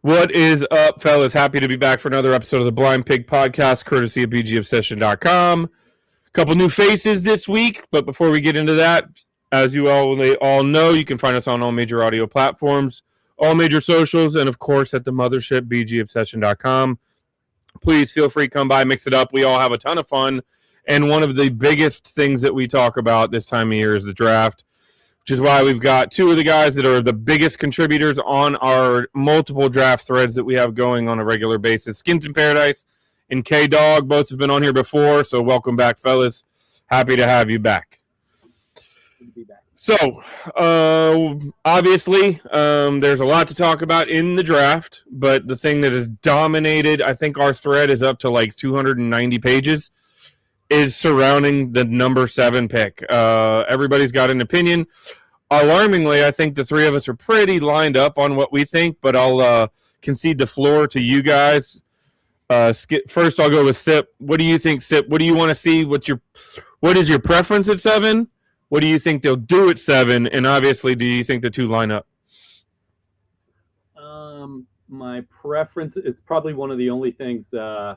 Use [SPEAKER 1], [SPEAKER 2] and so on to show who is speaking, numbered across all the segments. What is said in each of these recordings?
[SPEAKER 1] What is up, fellas? Happy to be back for another episode of the Blind Pig Podcast, courtesy of bgobsession.com. A couple new faces this week, but before we get into that, as you all know, you can find us on all major audio platforms, all major socials, and of course at the mothership, bgobsession.com. Please feel free to come by, mix it up. We all have a ton of fun, and one of the biggest things that we talk about this time of year is the draft, which is why we've got two of the guys that are the biggest contributors on our multiple draft threads that we have going on a regular basis. Skins in Paradise and K-Dog, both have been on here before, so welcome back, fellas. Happy to have you back. So, obviously, there's a lot to talk about in the draft, but the thing that has dominated, I think our thread is up to like 290 pages, is surrounding the number 7 pick. Everybody's got an opinion. Alarmingly, I think the three of us are pretty lined up on what we think, but I'll concede the floor to you guys. First, I'll go with Sip. What do you think, Sip? What do you want to see? What is your preference at 7? What do you think they'll do at 7? And obviously, do you think the two line up?
[SPEAKER 2] My preference, it's probably one of the only things I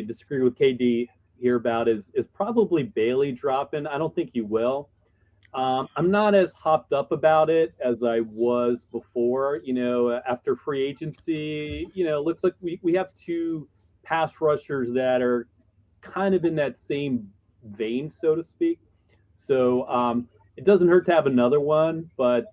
[SPEAKER 2] disagree with KD here about is probably Bailey dropping. I don't think he will. I'm not as hopped up about it as I was before. After free agency, looks like we have two pass rushers that are kind of in that same vein, so to speak. So it doesn't hurt to have another one, but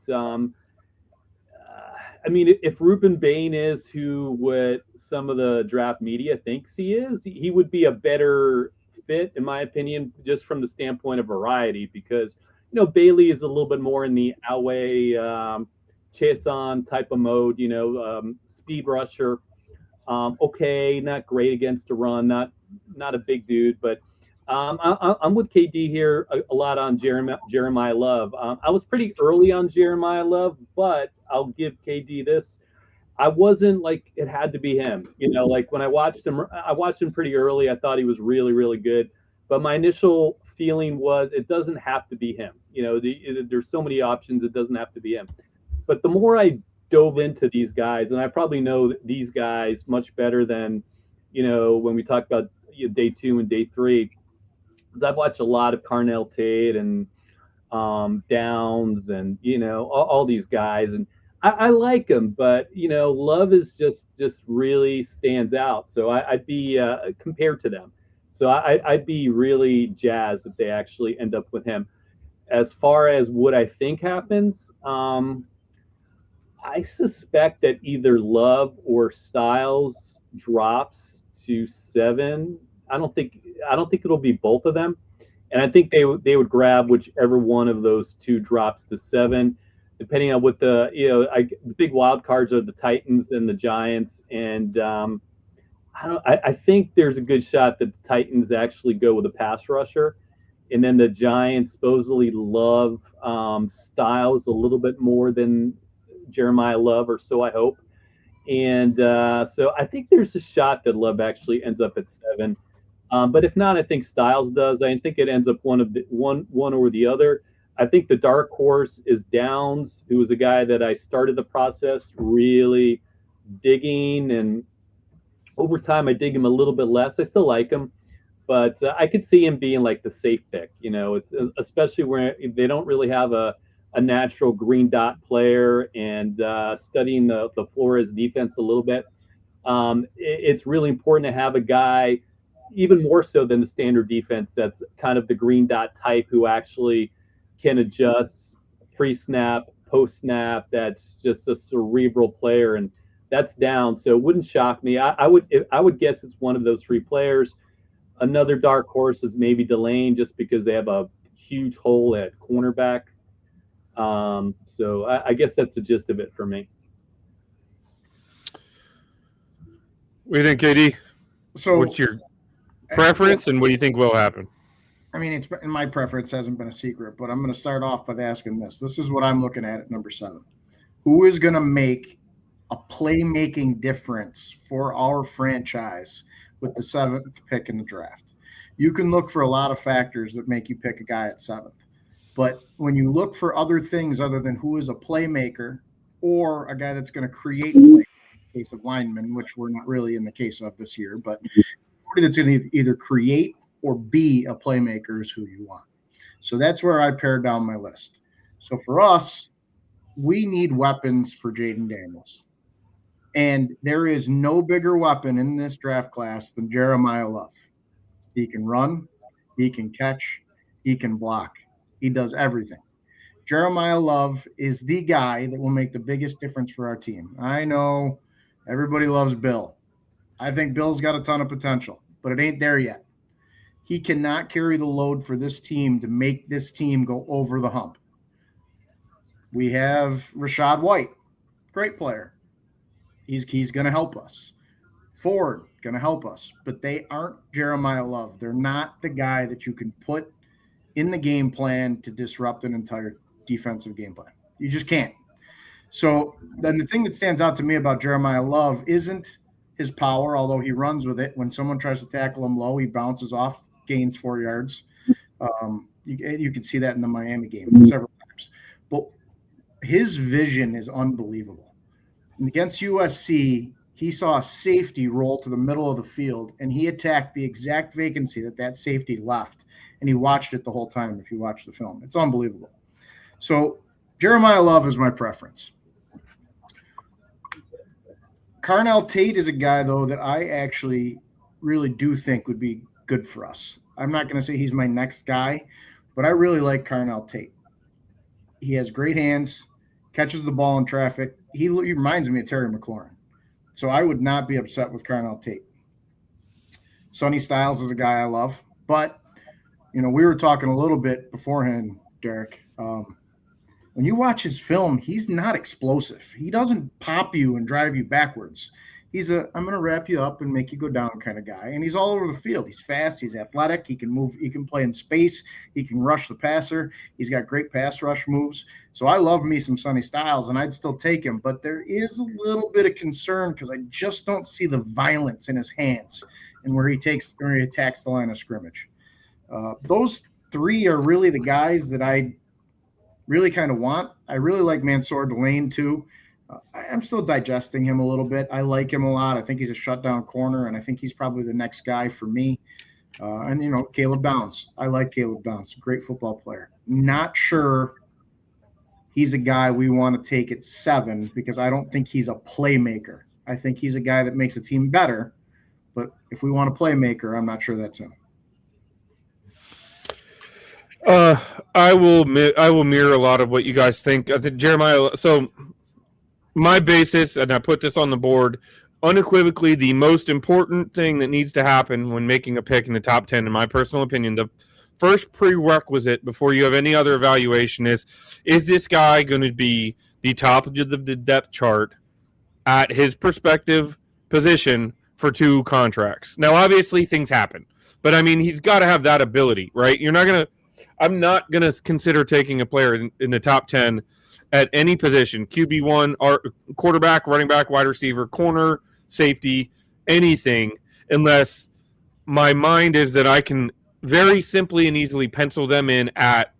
[SPEAKER 2] if Ruben Bain is who what some of the draft media thinks he is, he would be a better fit, in my opinion, just from the standpoint of variety, because Bailey is a little bit more in the Alway Chason type of mode, speed rusher. Okay, not great against a run, not a big dude, but I'm with KD here a lot on Jeremiah Love. I was pretty early on Jeremiah Love, but I'll give KD this. I wasn't like it had to be him. Like when I watched him pretty early. I thought he was really, really good. But my initial feeling was it doesn't have to be him. There's so many options. It doesn't have to be him. But the more I dove into these guys, and I probably know these guys much better than, when we talk about day 2 and day 3, because I've watched a lot of Carnell Tate and Downs and, all these guys. And I like him, but, Love is just really stands out. So I'd be compared to them. So I'd be really jazzed if they actually end up with him. As far as what I think happens, I suspect that either Love or Styles drops to 7. I don't think it'll be both of them, and I think they would grab whichever one of those two drops to 7, depending on what the big wild cards are the Titans and the Giants, and I think there's a good shot that the Titans actually go with a pass rusher, and then the Giants supposedly love Styles a little bit more than Jeremiah Love, or so I hope. And so I think there's a shot that Love actually ends up at 7. But if not, I think Styles does. I think it ends up one or the other. I think the dark horse is Downs, who was a guy that I started the process really digging, and over time I dig him a little bit less. I still like him, but I could see him being like the safe pick. It's especially where they don't really have a natural green dot player, and studying the Flores defense a little bit. It's really important to have a guy, even more so than the standard defense, that's kind of the green dot type who actually can adjust pre-snap, post-snap. That's just a cerebral player, and that's Down. So it wouldn't shock me. I would guess it's one of those 3 players. Another dark horse is maybe Delane, just because they have a huge hole at cornerback. So I guess that's the gist of it for me.
[SPEAKER 1] What do you think, KD? So what's your preference, and what do you think will happen?
[SPEAKER 3] I mean, it's in my preference hasn't been a secret, but I'm going to start off by asking this. This is what I'm looking at number 7. Who is going to make a playmaking difference for our franchise with the 7th pick in the draft? You can look for a lot of factors that make you pick a guy at 7th. But when you look for other things other than who is a playmaker or a guy that's going to create play, case of linemen, which we're not really in the case of this year, but somebody that's going to either create or be a playmaker is who you want. So that's where I pared down my list. So for us, we need weapons for Jaden Daniels. And there is no bigger weapon in this draft class than Jeremiah Love. He can run, he can catch, he can block. He does everything. Jeremiah Love is the guy that will make the biggest difference for our team. I know everybody loves Bill. I think Bill's got a ton of potential, but it ain't there yet. He cannot carry the load for this team to make this team go over the hump. We have Rashad White, great player. He's going to help us. Ford, going to help us. But they aren't Jeremiah Love. They're not the guy that you can put in the game plan to disrupt an entire defensive game plan. You just can't. So then the thing that stands out to me about Jeremiah Love isn't his power, although he runs with it. When someone tries to tackle him low, he bounces off, gains 4 yards. You can see that in the Miami game several times. But his vision is unbelievable. And against USC, he saw a safety roll to the middle of the field, and he attacked the exact vacancy that safety left, and he watched it the whole time if you watch the film. It's unbelievable. So Jeremiah Love is my preference. Carnell Tate is a guy, though, that I actually really do think would be good for us. I'm not going to say he's my next guy, but I really like Carnell Tate. He has great hands, catches the ball in traffic. He reminds me of Terry McLaurin. So I would not be upset with Carnell Tate. Sonny Styles is a guy I love. But, we were talking a little bit beforehand, Derek. When you watch his film, he's not explosive. He doesn't pop you and drive you backwards. He's I'm going to wrap you up and make you go down kind of guy. And he's all over the field. He's fast. He's athletic. He can move. He can play in space. He can rush the passer. He's got great pass rush moves. So I love me some Sonny Styles, and I'd still take him. But there is a little bit of concern because I just don't see the violence in his hands and where he attacks the line of scrimmage. Those three are really the guys that I really kind of want. I really like Mansour Delane too. I'm still digesting him a little bit. I like him a lot. I think he's a shutdown corner, and I think he's probably the next guy for me. And Caleb Downs. I like Caleb Downs. Great football player. Not sure he's a guy we want to take at 7 because I don't think he's a playmaker. I think he's a guy that makes a team better. But if we want a playmaker, I'm not sure that's him.
[SPEAKER 1] I will mirror a lot of what you guys think. I think Jeremiah. So my basis, and I put this on the board, unequivocally the most important thing that needs to happen when making a pick in the top 10, in my personal opinion, the first prerequisite before you have any other evaluation is this guy going to be the top of the depth chart at his prospective position for 2 contracts? Now, obviously, things happen, but I mean, he's got to have that ability, right? I'm not going to consider taking a player in the top 10 at any position, QB1, or quarterback, running back, wide receiver, corner, safety, anything, unless my mind is that I can very simply and easily pencil them in at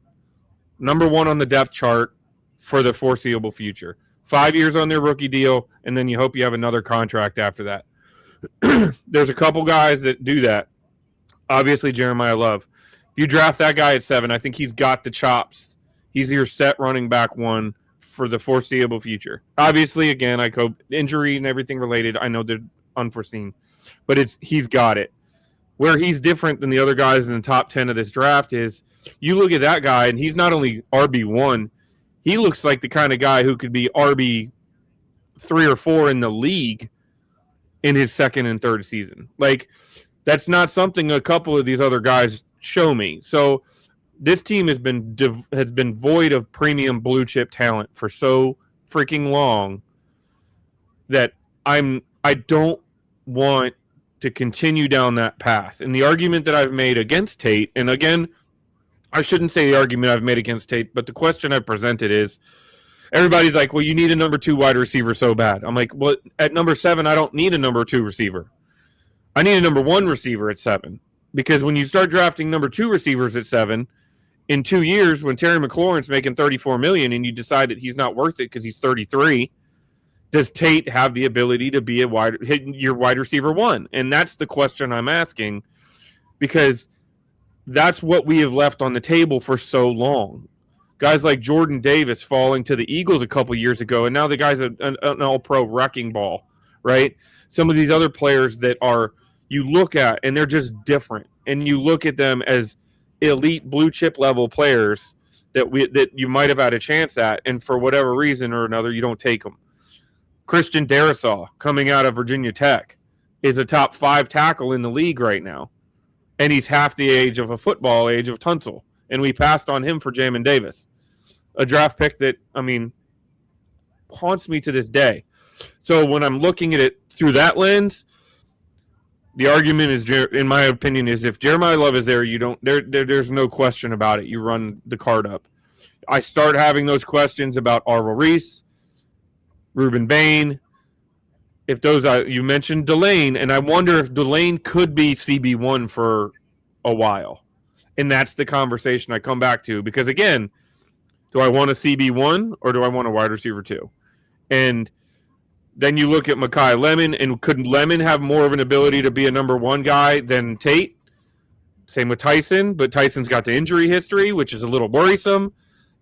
[SPEAKER 1] number 1 on the depth chart for the foreseeable future. 5 years on their rookie deal, and then you hope you have another contract after that. There's a couple guys that do that. Obviously, Jeremiah Love. If you draft that guy at 7, I think he's got the chops. He's your set running back 1 for the foreseeable future. Obviously, again, I hope injury and everything related. I know they're unforeseen, but he's got it. Where he's different than the other guys in the top 10 of this draft is you look at that guy, and he's not only RB1, he looks like the kind of guy who could be RB 3 or 4 in the league in his second and third season. Like, that's not something a couple of these other guys show me. So this team has been void of premium blue chip talent for so freaking long that I don't want to continue down that path. And the argument that I've made against Tate, and again, I shouldn't say the argument I've made against Tate, but the question I presented is, everybody's like, well, you need a number 2 wide receiver so bad. I'm like, well, at number 7, I don't need a number 2 receiver. I need a number 1 receiver at 7. Because when you start drafting number 2 receivers at 7, in 2 years, when Terry McLaurin's making $34 million and you decide that he's not worth it because he's 33, does Tate have the ability to be your wide receiver one? And that's the question I'm asking, because that's what we have left on the table for so long. Guys like Jordan Davis falling to the Eagles a couple years ago, and now the guy's an all-pro wrecking ball, right? Some of these other players that you look at, and they're just different. And you look at them as elite blue chip level players that you might have had a chance at, and for whatever reason or another, you don't take them. Christian Darrisaw, coming out of Virginia Tech, is a top 5 tackle in the league right now. And he's half the age of football age of Tunsil. And we passed on him for Jamin Davis, a draft pick that, haunts me to this day. So when I'm looking at it through that lens, the argument is, in my opinion, is if Jeremiah Love is there, there's no question about it. You run the card up. I start having those questions about Arvil Reese, Ruben Bain. If those you mentioned Delane, and I wonder if Delane could be CB1 for a while. And that's the conversation I come back to, because again, do I want a CB1 or do I want a wide receiver 2? And then you look at Mekhi Lemon, and could Lemon have more of an ability to be a number 1 guy than Tate? Same with Tyson, but Tyson's got the injury history, which is a little worrisome.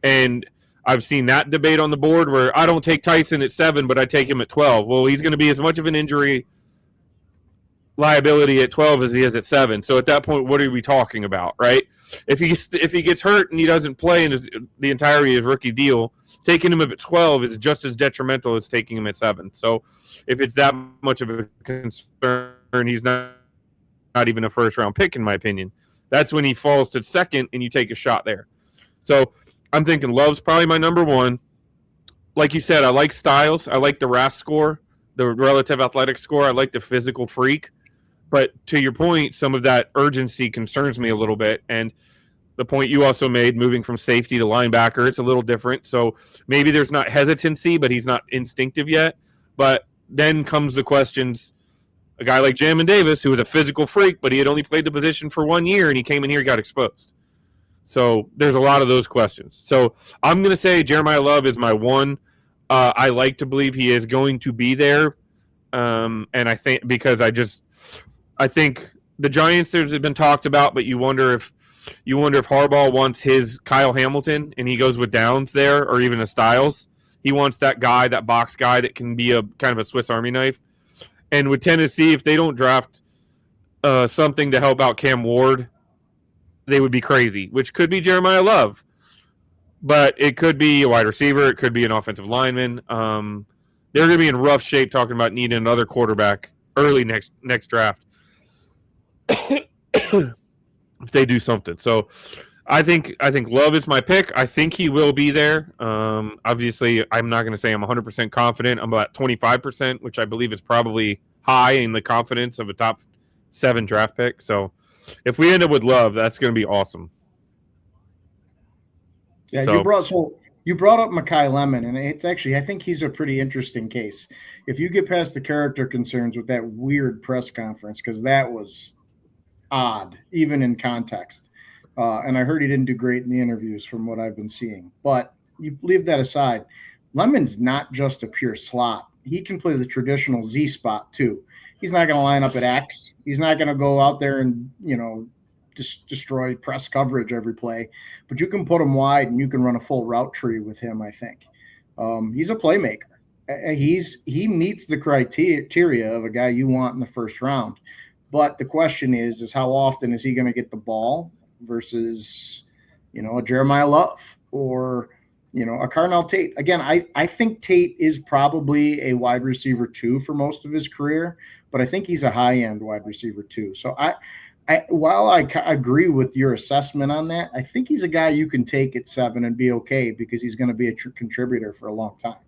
[SPEAKER 1] And I've seen that debate on the board where I don't take Tyson at 7, but I take him at 12. Well, he's going to be as much of an injury liability at 12 as he is at 7. So at that point, what are we talking about, right? If he gets hurt and he doesn't play in the entirety of his rookie deal, taking him at 12 is just as detrimental as taking him at 7. So if it's that much of a concern, he's not even a first-round pick, in my opinion. That's when he falls to 2nd, and you take a shot there. So I'm thinking Love's probably my number 1. Like you said, I like Styles. I like the RAS score, the relative athletic score. I like the physical freak. But to your point, some of that urgency concerns me a little bit. And the point you also made, moving from safety to linebacker, it's a little different. So maybe there's not hesitancy, but he's not instinctive yet. But then comes the questions. A guy like Jamin Davis, who was a physical freak, but he had only played the position for 1 year, and he came in here and got exposed. So there's a lot of those questions. So I'm going to say Jeremiah Love is my 1. I like to believe he is going to be there. And I think because I think the Giants have been talked about, but you wonder if Harbaugh wants his Kyle Hamilton and he goes with Downs there, or even a Styles. He wants that guy, that box guy that can be a kind of a Swiss Army knife. And with Tennessee, if they don't draft something to help out Cam Ward, they would be crazy, which could be Jeremiah Love. But it could be a wide receiver. It could be an offensive lineman. They're going to be in rough shape talking about needing another quarterback early next draft if they do something. So I think Love is my pick. I think he will be there. Obviously, I'm not going to say I'm 100% confident. I'm about 25%, which I believe is probably high in the confidence of a top 7 draft pick. So if we end up with Love, that's going to be awesome.
[SPEAKER 3] Yeah, you brought up Mekhi Lemon, and it's actually, I think he's a pretty interesting case. If you get past the character concerns with that weird press conference, because that was odd, even in context. And I heard he didn't do great in the interviews from what I've been seeing. But you leave that aside, Lemon's not just a pure slot. He can play the traditional Z spot too. He's not going to line up at X. He's not going to go out there and, destroy press coverage every play. But you can put him wide and you can run a full route tree with him, I think. He's a playmaker. He meets the criteria of a guy you want in the first round. But the question is how often is he going to get the ball versus, a Jeremiah Love or, a Carnell Tate. Again, I think Tate is probably a wide receiver 2 for most of his career, but I think he's a high-end wide receiver 2. So while I agree with your assessment on that, I think he's a guy you can take at 7 and be okay because he's going to be a contributor for a long time.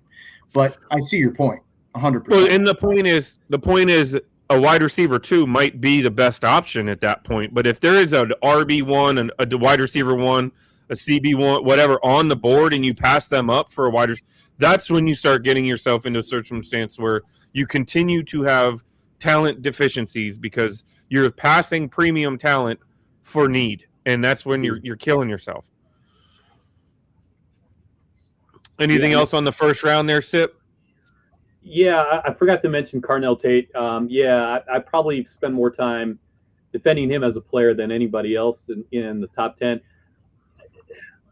[SPEAKER 3] But I see your point, 100%.
[SPEAKER 1] Well, and the point is a wide receiver 2 might be the best option at that point. But if there is an RB1 and a wide receiver 1, a CB1, whatever on the board, and you pass them up for a wide receiver, that's when you start getting yourself into a circumstance where you continue to have talent deficiencies because you're passing premium talent for need, and that's when you're killing yourself. Anything else on the first round there, Sip?
[SPEAKER 2] Yeah, I forgot to mention Carnell Tate. I probably spend more time defending him as a player than anybody else in the top 10.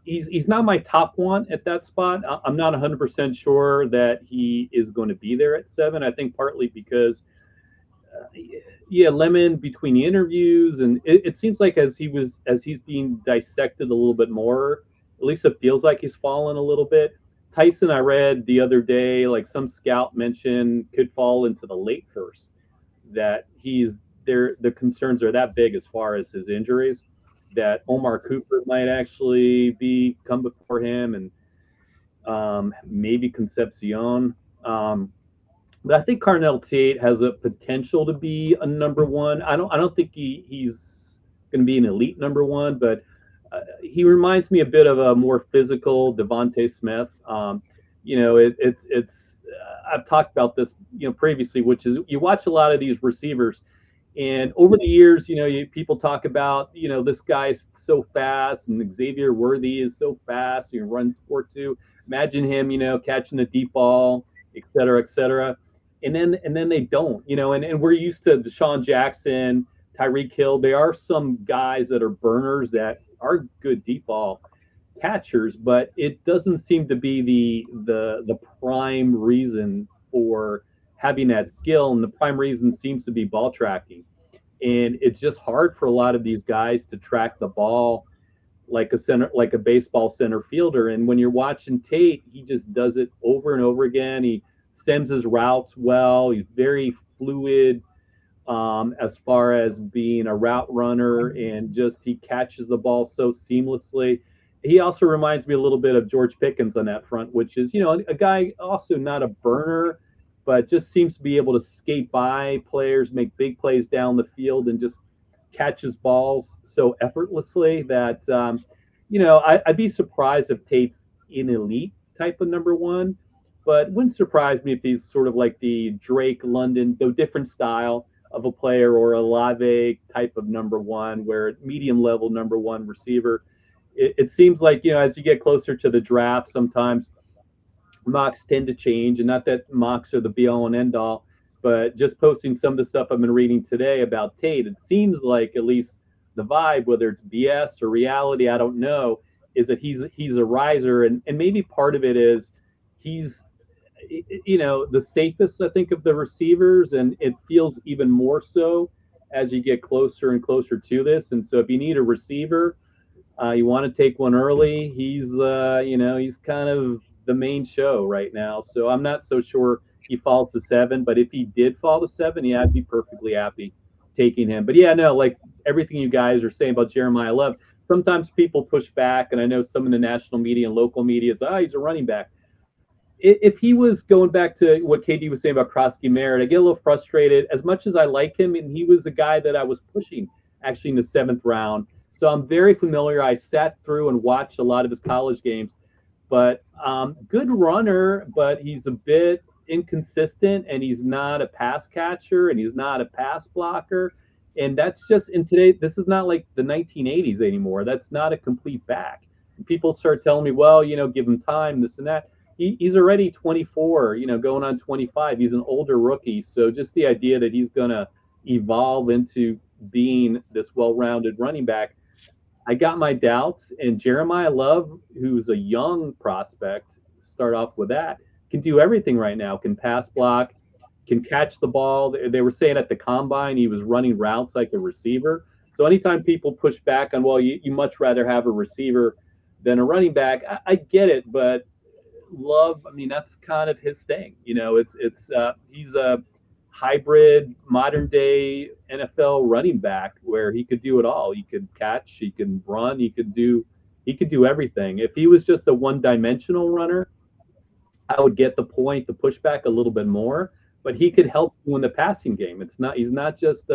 [SPEAKER 2] He's not my top one at that spot. I'm not 100% sure that he is going to be there at 7. I think partly because, Lemon between the interviews, and it seems like as he's being dissected a little bit more, at least it feels like he's fallen a little bit. Tyson, I read the other day, like some scout mentioned, could fall into the late first. That he's there. The concerns are that big as far as his injuries that Omar Cooper might actually come before him, and maybe Concepcion. But I think Carnell Tate has a potential to be a number one. I don't think he's going to be an elite number one, but he reminds me a bit of a more physical Devontae Smith. It's I've talked about this previously, which is you watch a lot of these receivers, and over the years, people talk about this guy's so fast, and Xavier Worthy is so fast. He runs 4.2. Imagine him, catching the deep ball, et cetera, et cetera. And then they don't, and we're used to Deshaun Jackson, Tyreek Hill. There are some guys that are burners that are good deep ball catchers, but it doesn't seem to be the prime reason for having that skill. And the prime reason seems to be ball tracking. And it's just hard for a lot of these guys to track the ball like a baseball center fielder. And when you're watching Tate, he just does it over and over again. He stems his routes well. He's very fluid as far as being a route runner, and just he catches the ball so seamlessly. He also reminds me a little bit of George Pickens on that front, which is, a guy also not a burner, but just seems to be able to skate by players, make big plays down the field, and just catches balls so effortlessly that, I'd be surprised if Tate's an elite type of number one, but wouldn't surprise me if he's sort of like the Drake London, though different style of a player, or a Olave type of number one, where medium level number one receiver. It seems like, as you get closer to the draft, sometimes mocks tend to change, and not that mocks are the be all and end all, but just posting some of the stuff I've been reading today about Tate, it seems like, at least the vibe, whether it's BS or reality, I don't know, is that he's a riser, and maybe part of it is he's the safest, I think, of the receivers, and it feels even more so as you get closer and closer to this. And so if you need a receiver, you want to take one early, he's kind of the main show right now. So I'm not so sure he falls to 7, but if he did fall to 7, yeah, I'd be perfectly happy taking him. But yeah, no, like everything you guys are saying about Jeremiah Love, sometimes people push back, and I know some in the national media and local media is, he's a running back. If he was going back to what KD was saying about Krosky Merritt, I get a little frustrated. As much as I like him, and he was a guy that I was pushing actually in the 7th round, so I'm very familiar. I sat through and watched a lot of his college games, but good runner, but he's a bit inconsistent, and he's not a pass catcher, and he's not a pass blocker. And that's just, in today, this is not like the 1980s anymore. That's not a complete back. And people start telling me, well, give him time, this and that. He's already 24, going on 25. He's an older rookie. So just the idea that he's going to evolve into being this well-rounded running back, I got my doubts. And Jeremiah Love, who's a young prospect, start off with that, can do everything right now, can pass block, can catch the ball. They were saying at the combine he was running routes like a receiver. So anytime people push back on, well, you much rather have a receiver than a running back, I get it, but Love, I mean, that's kind of his thing. He's a hybrid modern day NFL running back where he could do it all. He could catch, he can run, he could do everything. If he was just a one-dimensional runner, I would get the point, the pushback a little bit more, but he could help you in the passing game. He's not just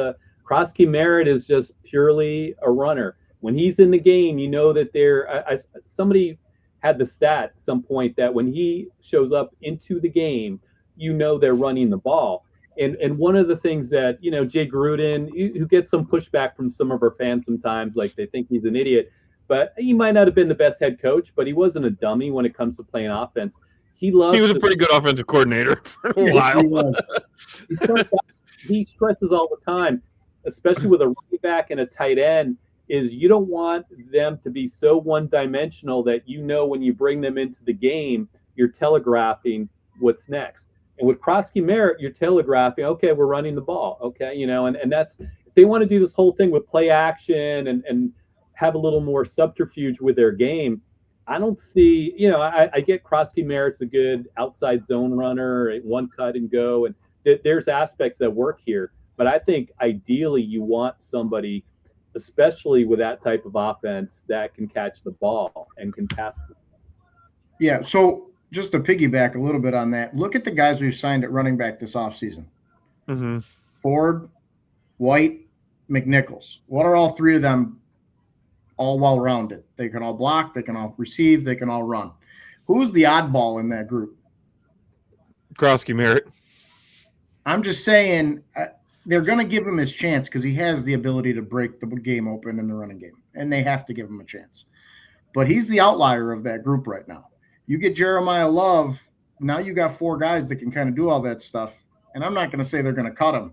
[SPEAKER 2] Krosky Merritt is just purely a runner. When he's in the game, that somebody had the stat at some point that when he shows up into the game, they're running the ball. And one of the things that, Jay Gruden, who gets some pushback from some of our fans sometimes, like they think he's an idiot, but he might not have been the best head coach, but he wasn't a dummy when it comes to playing offense. He loves.
[SPEAKER 1] He was a pretty good offensive coordinator for a while.
[SPEAKER 2] He stresses all the time, especially with a running back and a tight end, is you don't want them to be so one-dimensional that when you bring them into the game, you're telegraphing what's next. And with Krosky Merritt, you're telegraphing, okay, we're running the ball, okay, and that's if they want to do this whole thing with play action and have a little more subterfuge with their game. I don't see, I get Krosky Merritt's a good outside zone runner, one cut and go, and there's aspects that work here. But I think ideally you want somebody, especially with that type of offense, that can catch the ball and can pass.
[SPEAKER 3] Yeah, so just to piggyback a little bit on that, look at the guys we've signed at running back this offseason.
[SPEAKER 1] Mm-hmm.
[SPEAKER 3] Ford, White, McNichols. What are all three of them? All well-rounded. They can all block, they can all receive, they can all run. Who's the oddball in that group?
[SPEAKER 1] Krosky Merritt.
[SPEAKER 3] I'm just saying they're going to give him his chance because he has the ability to break the game open in the running game, and they have to give him a chance. But he's the outlier of that group right now. You get Jeremiah Love, now you got 4 guys that can kind of do all that stuff, and I'm not going to say they're going to cut him,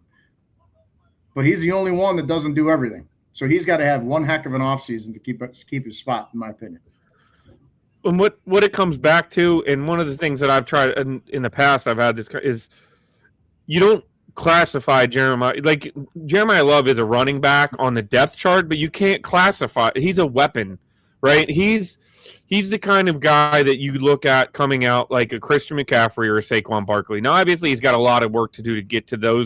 [SPEAKER 3] but he's the only one that doesn't do everything. So he's got to have one heck of an offseason to keep his spot, in my opinion.
[SPEAKER 1] And what it comes back to, and one of the things that I've tried in the past, I've had this is you don't classify Jeremiah. Like, Jeremiah Love is a running back on the depth chart, but you can't classify. He's a weapon, right? He's the kind of guy that you look at coming out like a Christian McCaffrey or a Saquon Barkley. Now, obviously, he's got a lot of work to do to get to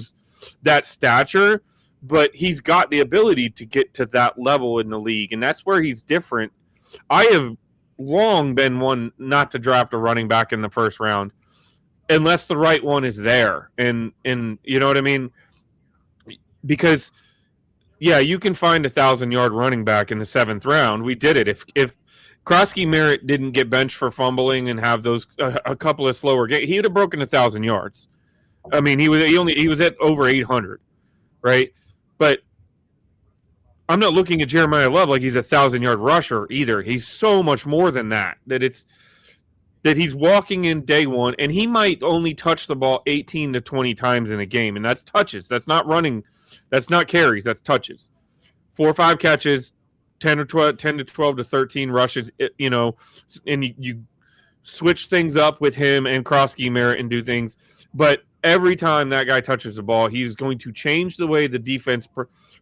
[SPEAKER 1] that stature, but he's got the ability to get to that level in the league, and that's where he's different. I have long been one not to draft a running back in the first round unless the right one is there. And you know what I mean? Because, yeah, you can find 1,000-yard running back in the 7th round. We did it. If Krosky Merritt didn't get benched for fumbling and have those a couple of slower games, he would have broken 1,000 yards. I mean, he was at over 800, right? But I'm not looking at Jeremiah Love like he's a 1,000-yard rusher either. He's so much more than that. That he's walking in day one, and he might only touch the ball 18 to 20 times in a game, and that's touches. That's not running. That's not carries. That's touches. 4 or 5 catches, 10 to 12 to 13 rushes. And you switch things up with him and Krosky Merritt and do things, but every time that guy touches the ball, he's going to change the way the defense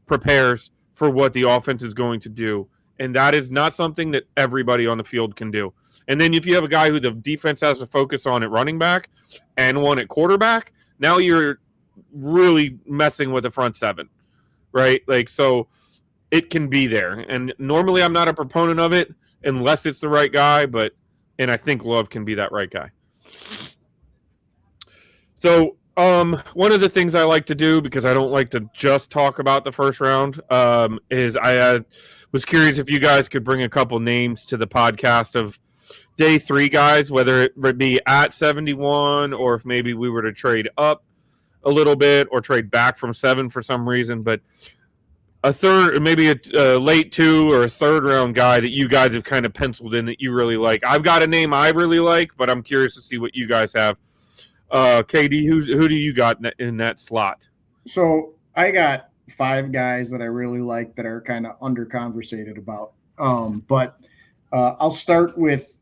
[SPEAKER 1] prepares for what the offense is going to do. And that is not something that everybody on the field can do. And then if you have a guy who the defense has to focus on at running back and one at quarterback, now you're really messing with the front 7, right? Like, so it can be there. And normally I'm not a proponent of it unless it's the right guy, and I think Love can be that right guy. So one of the things I like to do, because I don't like to just talk about the first round, is I was curious if you guys could bring a couple names to the podcast of day 3 guys, whether it would be at 71 or if maybe we were to trade up a little bit or trade back from 7 for some reason, but a third, maybe a late 2 or a 3rd round guy that you guys have kind of penciled in that you really like. I've got a name I really like, but I'm curious to see what you guys have. KD, who do you got in that slot?
[SPEAKER 3] So I got 5 guys that I really like that are kind of under-conversated about. But I'll start with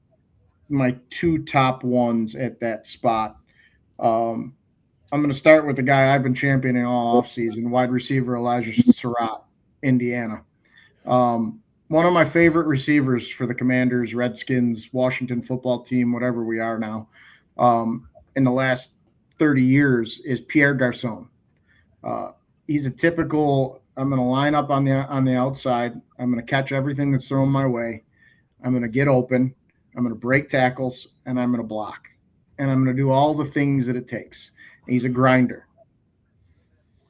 [SPEAKER 3] my 2 top ones at that spot. I'm going to start with the guy I've been championing all offseason, wide receiver Elijah Surratt, Indiana. One of my favorite receivers for the Commanders, Redskins, Washington football team, whatever we are now, in the last 30 years is Pierre Garçon. He's a typical, I'm going to line up on the outside. I'm going to catch everything that's thrown my way. I'm going to get open. I'm going to break tackles, and I'm going to block. And I'm going to do all the things that it takes. He's a grinder.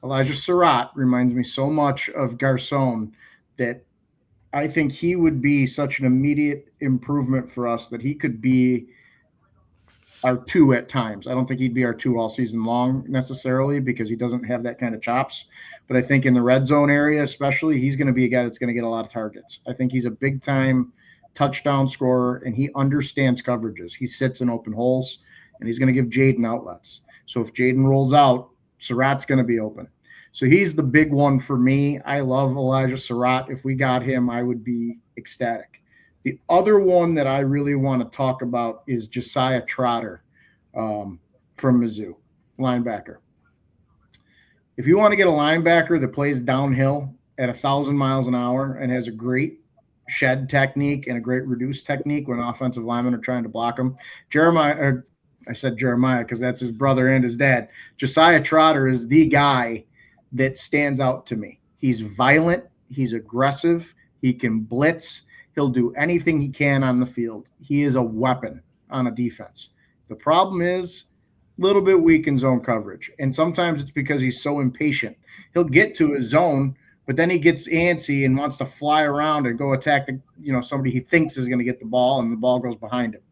[SPEAKER 3] Elijah Surratt reminds me so much of Garçon that I think he would be such an immediate improvement for us that he could be our 2 at times. I don't think he'd be our 2 all season long necessarily because he doesn't have that kind of chops. But I think in the red zone area especially, he's going to be a guy that's going to get a lot of targets. I think he's a big-time touchdown scorer, and he understands coverages. He sits in open holes. and he's going to give Jaden outlets. So if Jaden rolls out, Surratt's going to be open. So he's the big one for me. I love Elijah Surratt. If we got him, I would be ecstatic. The other one that I really want to talk about is Josiah Trotter from Mizzou, linebacker. If you want to get a linebacker that plays downhill at 1,000 miles an hour and has a great shed technique and a great reduce technique when offensive linemen are trying to block him, I said Jeremiah because that's his brother and his dad. Josiah Trotter is the guy that stands out to me. He's violent. He's aggressive. He can blitz. He'll do anything he can on the field. He is a weapon on a defense. The problem is a little bit weak in zone coverage. And sometimes it's because he's so impatient. He'll get to his zone, but then he gets antsy and wants to fly around and go attack somebody he thinks is going to get the ball, and the ball goes behind him.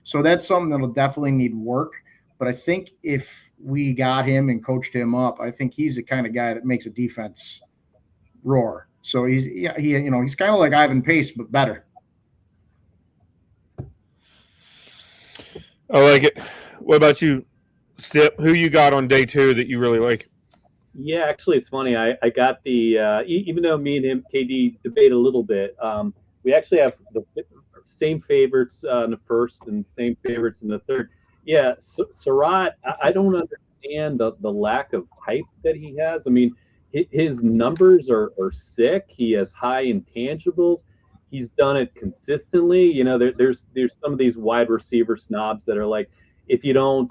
[SPEAKER 3] So that's something that'll definitely need work. But I think if we got him and coached him up, I think he's the kind of guy that makes a defense roar. So he's kind of like Ivan Pace, but better.
[SPEAKER 1] I like it. What about you, Sip? Who you got on day 2 that you really like?
[SPEAKER 2] Yeah, actually, it's funny. I got the even though me and him, KD, debate a little bit. We actually have the same favorites in the first and same favorites in the third. Yeah, Surratt, I don't understand the lack of hype that he has. I mean, his numbers are sick. He has high intangibles. He's done it consistently. You know, there's some of these wide receiver snobs that are like, if you don't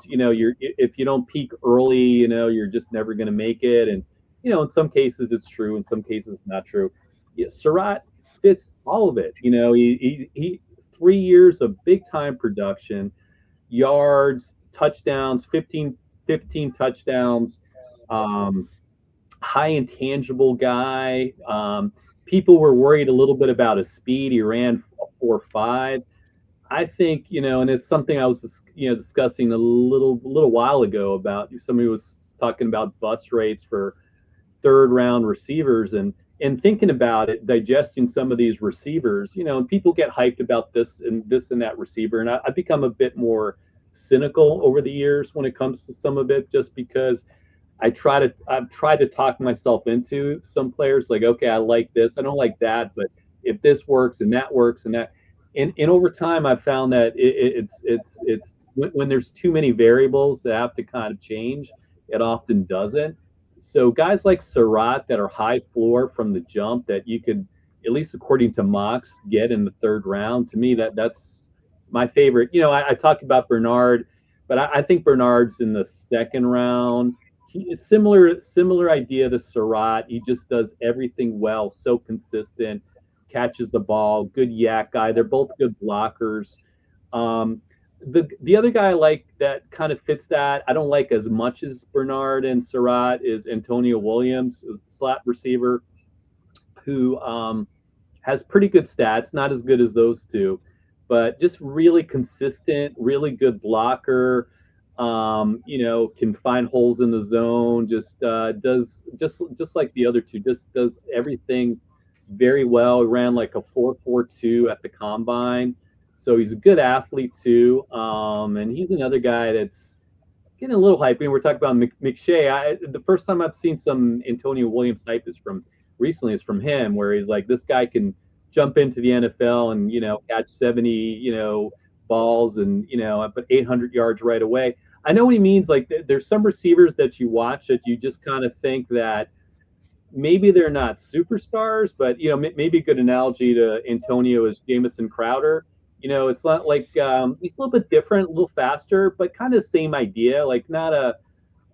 [SPEAKER 2] peak early, you're just never going to make it. And, in some cases it's true. In some cases it's not true. Yeah, Surratt fits all of it. He 3 years of big time production, yards, touchdowns, 15 touchdowns, high intangible guy. People were worried a little bit about his speed. He ran 4.5. I think, and it's something I was, discussing a little while ago about somebody was talking about bust rates for third round receivers and thinking about it, digesting some of these receivers, and people get hyped about this and that receiver. And I've become a bit more cynical over the years when it comes to some of it, just because I've tried to talk myself into some players like, okay, I like this, I don't like that, but if this works and that works and that, and over time I've found that it's when there's too many variables that have to kind of change, it often doesn't. So guys like Surratt that are high floor from the jump that you could, at least according to mocks, get in the third round, to me that's my favorite. I talked about Bernard, but I think Bernard's in the second round. He is similar idea to Surratt. He just does everything well, so consistent, catches the ball, good yak guy. They're both good blockers. The other guy I like that kind of fits that, I don't like as much as Bernard and Surratt, is Antonio Williams, slot receiver, who has pretty good stats, not as good as those two, but just really consistent, really good blocker. Can find holes in the zone, just does just like the other two, just does everything very well. He ran like a 4.42 at the combine. So he's a good athlete too. And he's another guy that's getting a little hype. We're talking about McShay. The first time I've seen some Antonio Williams hype is from him, where he's like, this guy can jump into the NFL and, catch 70, balls and, put 800 yards right away. I know what he means. Like there's some receivers that you watch that you just kind of think that maybe they're not superstars, but, maybe a good analogy to Antonio is Jamison Crowder. It's not like he's a little bit different, a little faster, but kind of the same idea, like not a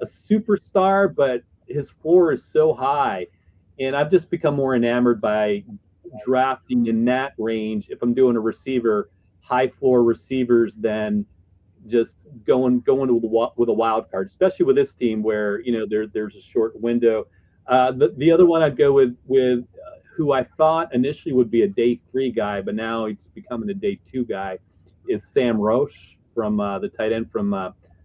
[SPEAKER 2] superstar, but his floor is so high. And I've just become more enamored by drafting in that range if I'm doing a receiver, high floor receivers, than just going with a wild card, especially with this team where, there's a short window. The other one I'd go with who I thought initially would be a day 3 guy, but now he's becoming a day 2 guy, is Sam Roche from the tight end from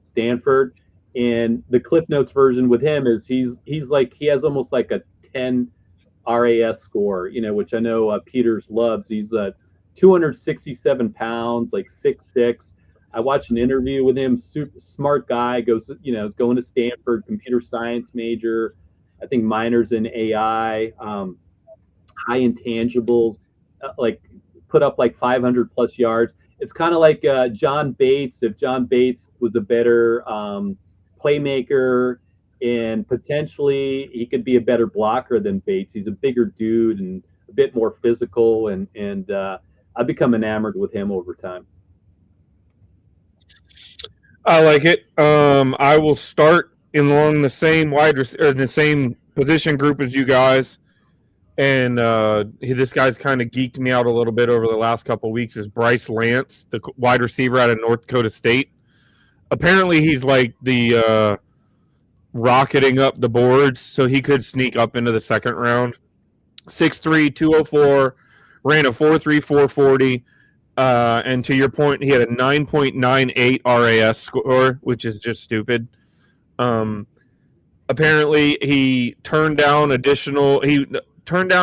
[SPEAKER 2] Stanford. And the Cliff Notes version with him is he's like, he has almost like a 10 RAS score, which I know Peters loves. He's 267 pounds, like 6'6". I watched an interview with him. Super smart guy. Goes, is going to Stanford, computer science major. I think minors in AI, high intangibles, like put up like 500 plus yards. It's kind of like John Bates. If John Bates was a better playmaker, and potentially he could be a better blocker than Bates. He's a bigger dude and a bit more physical, and I've become enamored with him over time.
[SPEAKER 1] I like it. I will start along the same the same position group as you guys, and this guy's kind of geeked me out a little bit over the last couple of weeks. Is Bryce Lance, the wide receiver out of North Dakota State? Apparently, he's like the rocketing up the boards, so he could sneak up into the second round. 6'3", 204, ran a 4.3, 440. And to your point, he had a 9.98 RAS score, which is just stupid. Apparently, he turned down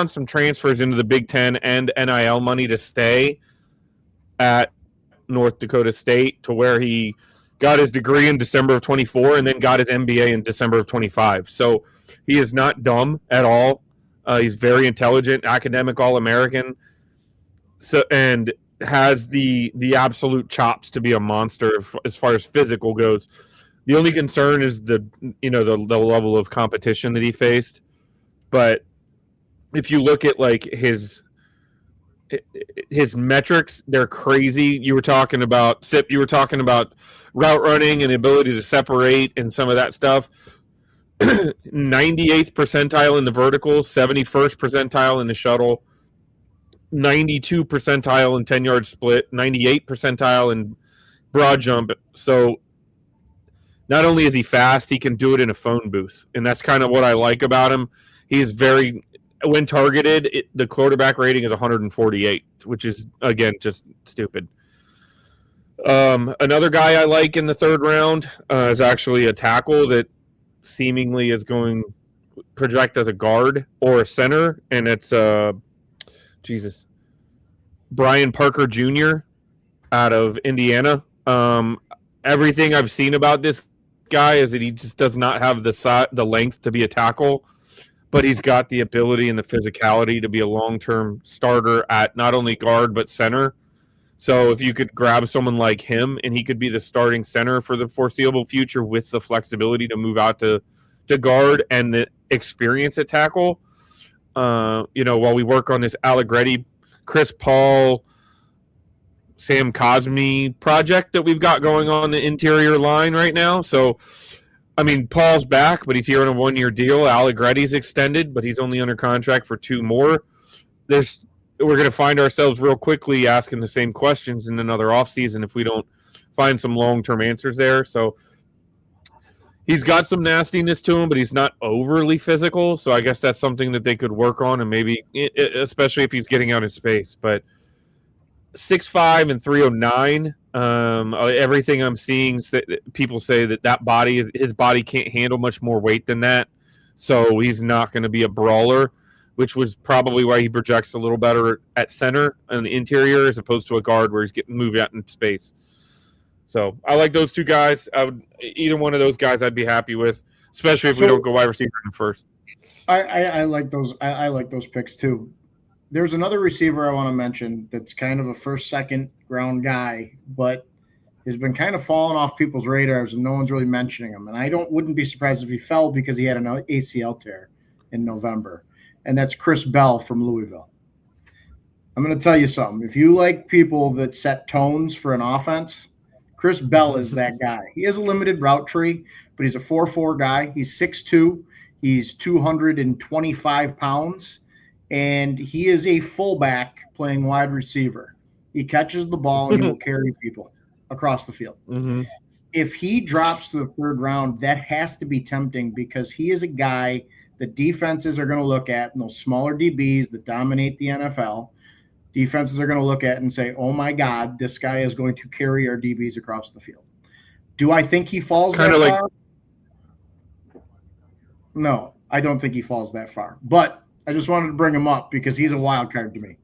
[SPEAKER 1] some transfers into the Big Ten and NIL money to stay at North Dakota State, to where he got his degree in December of 24 and then got his MBA in December of 25. So he is not dumb at all. He's very intelligent, academic All-American. So, and has the absolute chops to be a monster as far as physical goes. The only concern is the level of competition that he faced. But if you look at like his metrics, they're crazy. You were talking about route running and the ability to separate and some of that stuff. 98th percentile in the vertical, 71st percentile in the shuttle, 92 percentile in 10-yard split, 98 percentile in broad jump. So not only is he fast, he can do it in a phone booth. And that's kind of what I like about him. He's very, when targeted, the quarterback rating is 148, which is, again, just stupid. Another guy I like in the third round is actually a tackle that seemingly is going to project as a guard or a center, and it's Brian Parker Jr. out of Indiana. Everything I've seen about this guy is that he just does not have the length to be a tackle, but he's got the ability and the physicality to be a long-term starter at not only guard but center. So if you could grab someone like him and he could be the starting center for the foreseeable future with the flexibility to move out to guard and the experience at tackle, while we work on this Allegretti, Chris Paul, Sam Cosmi project that we've got going on the interior line right now. So, I mean, Paul's back, but he's here on a 1-year deal. Allegretti's extended, but he's only under contract for 2 more. We're going to find ourselves real quickly asking the same questions in another offseason if we don't find some long-term answers there. So he's got some nastiness to him, but he's not overly physical. So I guess that's something that they could work on, and maybe, especially if he's getting out in space. But 6'5" and 309. Everything I'm seeing, people say that his body can't handle much more weight than that. So he's not going to be a brawler, which was probably why he projects a little better at center and the interior as opposed to a guard where he's getting moved out in space. So I like those two guys. Either one of those guys I'd be happy with, especially if we don't go wide receiver in first.
[SPEAKER 3] I like those. I like those picks too. There's another receiver I want to mention that's kind of a first, second round guy, but has been kind of falling off people's radars and no one's really mentioning him. And I wouldn't be surprised if he fell because he had an ACL tear in November. And that's Chris Bell from Louisville. I'm going to tell you something. If you like people that set tones for an offense, Chris Bell is that guy. He has a limited route tree, but he's a 4'4" guy. He's 6'2". He's 225 pounds, and he is a fullback playing wide receiver. He catches the ball, and he will carry people across the field.
[SPEAKER 1] Mm-hmm.
[SPEAKER 3] If he drops to the third round, that has to be tempting because he is a guy – the defenses are going to look at, and those smaller DBs that dominate the NFL, defenses are going to look at and say, oh, my God, this guy is going to carry our DBs across the field. Do I think he falls that far? No, I don't think he falls that far. But I just wanted to bring him up because he's a wild card to me.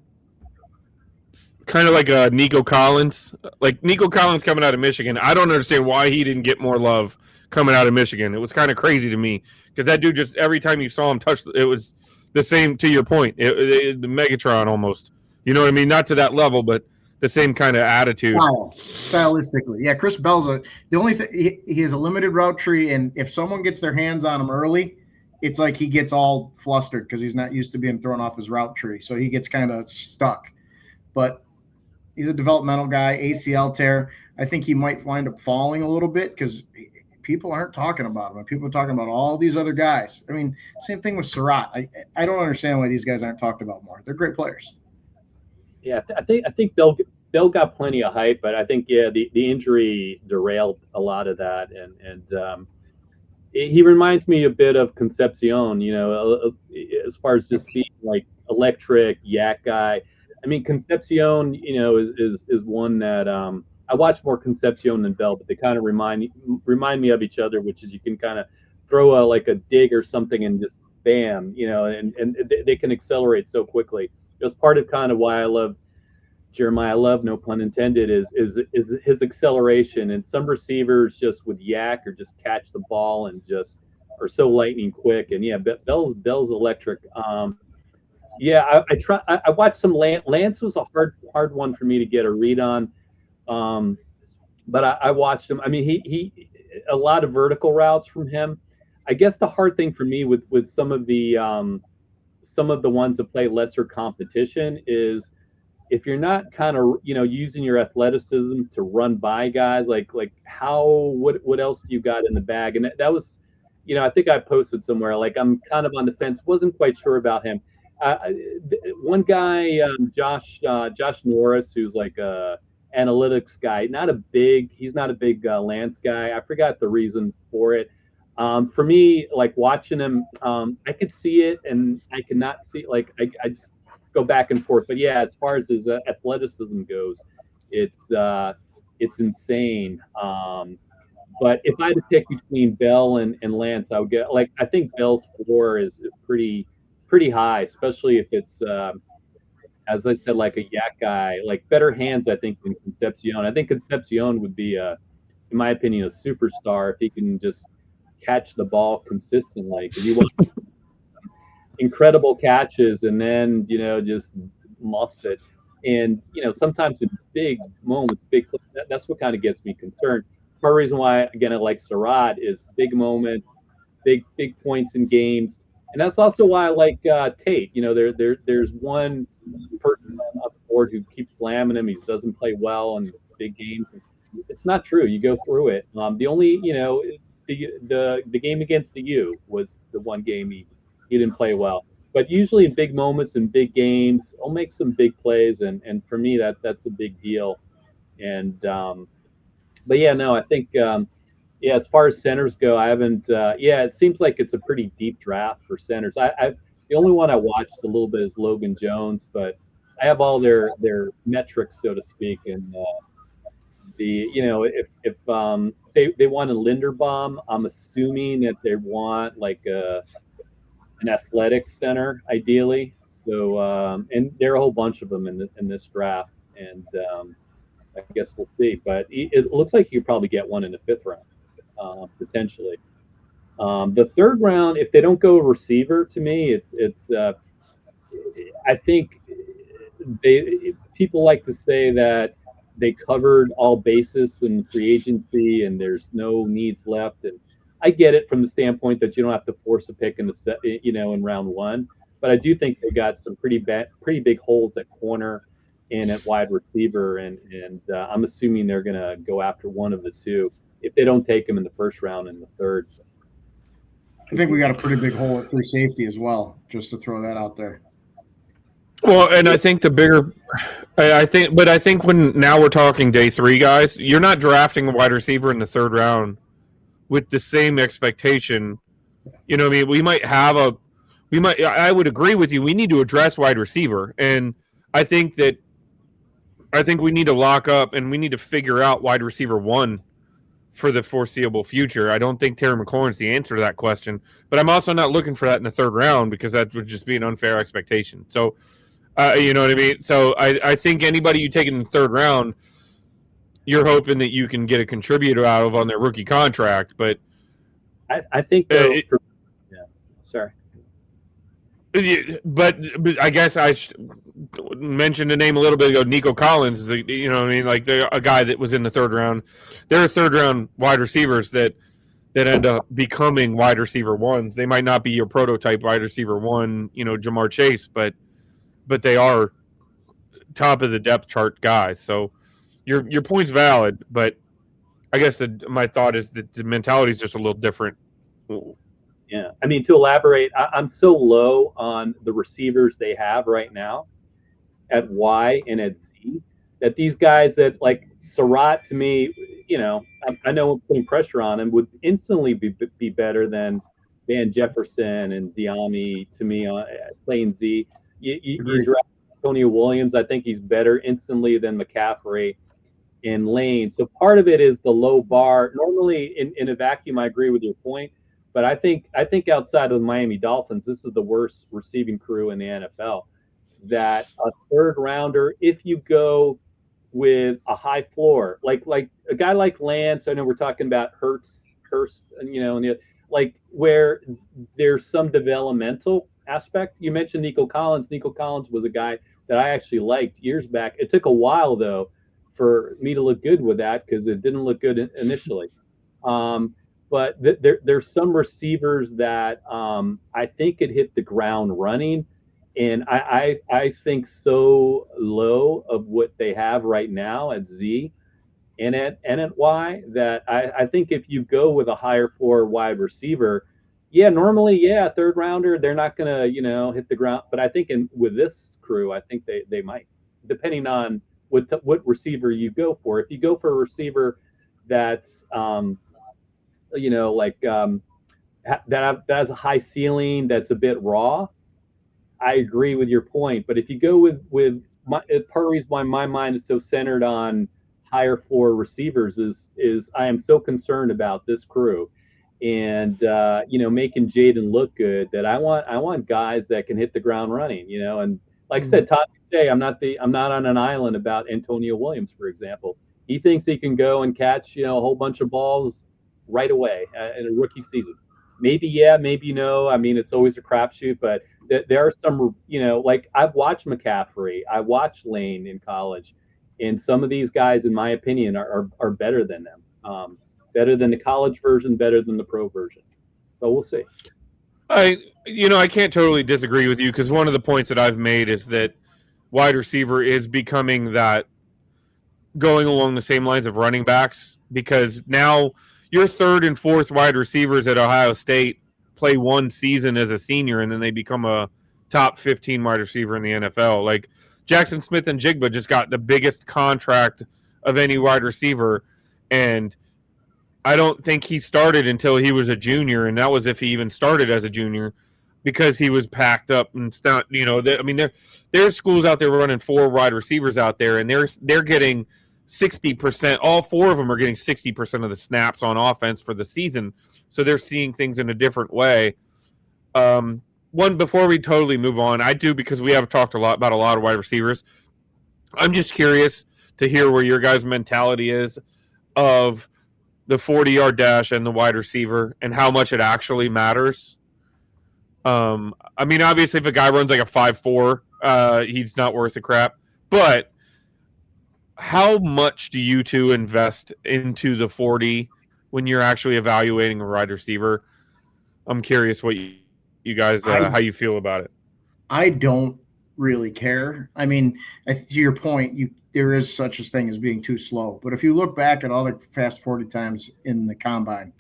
[SPEAKER 1] kind of like Nico Collins. Like Nico Collins coming out of Michigan. I don't understand why he didn't get more love coming out of Michigan. It was kind of crazy to me because that dude just every time you saw him touch, it was the same. To your point, the Megatron almost. You know what I mean? Not to that level, but the same kind of attitude.
[SPEAKER 3] Stylistically, yeah. Chris Bell's the only thing. He has a limited route tree, and if someone gets their hands on him early, it's like he gets all flustered because he's not used to being thrown off his route tree, so he gets kind of stuck. But he's a developmental guy, ACL tear. I think he might wind up falling a little bit because people aren't talking about him, and people are talking about all these other guys. I mean, same thing with Surratt. I don't understand why these guys aren't talked about more. They're great players.
[SPEAKER 2] Yeah, I think Bill got plenty of hype, but I think the injury derailed a lot of that, and he reminds me a bit of Concepcion, as far as just being like electric yak guy. I mean, Concepcion, is one that I watch more Concepcion than Bell, but they kind of remind me of each other, which is you can kind of throw a dig or something and just bam, and they can accelerate so quickly. It was part of kind of why I love Jeremiah Love, no pun intended, is his acceleration. And some receivers just with yak or just catch the ball and just are so lightning quick. And yeah, Bell's electric. I watched some Lance was a hard one for me to get a read on. But I watched him. I mean, he a lot of vertical routes from him. I guess the hard thing for me with some of the ones that play lesser competition is if you're not kind of using your athleticism to run by guys, like what else do you got in the bag? And that was, I think I posted somewhere, like I'm kind of on the fence, wasn't quite sure about him. One guy, Josh Norris, who's like a analytics guy, he's not a big Lance guy. I forgot the reason for it. For me, like watching him, I could see it and I could not see, like I just go back and forth. But yeah, as far as his athleticism goes, it's insane. But if I had to pick between Bell and Lance, I would get, like, I think Bell's floor is pretty high, especially if it's as I said, like a yak guy, like better hands, I think, than Concepcion. I think Concepcion would be in my opinion, a superstar if he can just catch the ball consistently. Because he wants incredible catches and then just muffs it. And sometimes in big moments, that's what kind of gets me concerned. Part of the reason why, again, I like Surratt is big moments, big points in games, and that's also why I like Tate. There's one person on the board who keeps slamming him. He doesn't play well in big games. It's not true. You go through it. The only the game against the U was the one game he didn't play well. But usually in big moments and big games, he'll make some big plays, and for me that's a big deal. And but yeah, no, I think as far as centers go, I haven't. It seems like it's a pretty deep draft for centers. The only one I watched a little bit is Logan Jones, but I have all their metrics, so to speak, and if they want a Linderbaum, I'm assuming that they want like an athletic center, ideally. So, and there are a whole bunch of them in this draft, and I guess we'll see. But it looks like you probably get one in the 5th round, potentially. The 3rd round, if they don't go receiver, to me, it's. I think people like to say that they covered all bases in free agency and there's no needs left, and I get it from the standpoint that you don't have to force a pick in in round 1, but I do think they got some pretty big holes at corner and at wide receiver, and I'm assuming they're going to go after one of the two if they don't take them in the 1st round and the 3rd.
[SPEAKER 3] I think we got a pretty big hole at free safety as well, just to throw that out there.
[SPEAKER 1] Well, and I think I think when now we're talking day 3, guys, you're not drafting a wide receiver in the 3rd round with the same expectation. You know what I mean? I would agree with you. We need to address wide receiver. And I think we need to lock up and we need to figure out wide receiver 1 for the foreseeable future. I don't think Terry McLaurin's the answer to that question, but I'm also not looking for that in the 3rd round because that would just be an unfair expectation. So You know what I mean? So I think anybody you take in the third round, you're hoping that you can get a contributor out of on their rookie contract. But
[SPEAKER 2] I think though, sorry.
[SPEAKER 1] But I guess I mentioned the name a little bit ago. Nico Collins is, you know what I mean? Like they're a guy that was in the third round. There are third round wide receivers that end up becoming wide receiver ones. They might not be your prototype wide receiver one, you know, Jamar Chase, but they are top of the depth chart guys. So your point's valid, but I guess my thought is that the mentality is just a little different.
[SPEAKER 2] Yeah, I mean, to elaborate, I'm so low on the receivers they have right now at Y and at Z that these guys that like Surratt, to me, you know, I know I'm putting pressure on him, would instantly be better than Van Jefferson and Diami to me on playing Z. You draft Antonio Williams, I think he's better instantly than McCaffrey and Lane. So part of it is the low bar. Normally in a vacuum, I agree with your point. But I think outside of the Miami Dolphins, this is the worst receiving crew in the NFL. That a third rounder, if you go with a high floor, like a guy like Lance, I know we're talking about Hurst, you know, and like where there's some developmental aspect. You mentioned Nico Collins. Nico Collins was a guy that I actually liked years back. It took a while though for me to look good with that because it didn't look good initially. But there's some receivers that I think could hit the ground running, and I think so low of what they have right now at Z and at Y that I think if you go with a higher floor wide receiver, normally third rounder they're not gonna hit the ground, but I think with this crew I think they might, depending on what receiver you go for. If you go for a receiver that's that has a high ceiling, that's a bit raw, I agree with your point. But if you go with part of the reason why my mind is so centered on higher floor receivers is I am so concerned about this crew and making Jaden look good, that I want guys that can hit the ground running, and like I said, Todd McShay, I'm not on an island about Antonio Williams, for example. He thinks he can go and catch, a whole bunch of balls right away in a rookie season. Maybe maybe no. I mean, it's always a crapshoot, but there are some, like I've watched McCaffrey, I watched Lane in college, and some of these guys, in my opinion, are better than them. Better than the college version, better than the pro version. So we'll see.
[SPEAKER 1] I can't totally disagree with you, because one of the points that I've made is that wide receiver is becoming that, going along the same lines of running backs, because now your third and fourth wide receivers at Ohio State play one season as a senior, and then they become a top 15 wide receiver in the NFL. Like Jackson Smith and Jigba just got the biggest contract of any wide receiver, and I don't think he started until he was a junior, and that was if he even started as a junior, because he was packed up and stuff. There's schools out there running 4 wide receivers out there, and they're getting 60%. All 4 of them are getting 60% of the snaps on offense for the season, so they're seeing things in a different way. One, before we totally move on, I do, because we have talked about a lot of wide receivers. I'm just curious to hear where your guys' mentality is of the 40-yard dash and the wide receiver, and how much it actually matters. Obviously, if a guy runs like a 5.4, he's not worth a crap. But how much do you two invest into the 40 when you're actually evaluating a wide receiver? I'm curious what you guys, how you feel about it.
[SPEAKER 3] I don't really care. I mean, to your point, there is such a thing as being too slow. But if you look back at all the fast 40 times in the combine,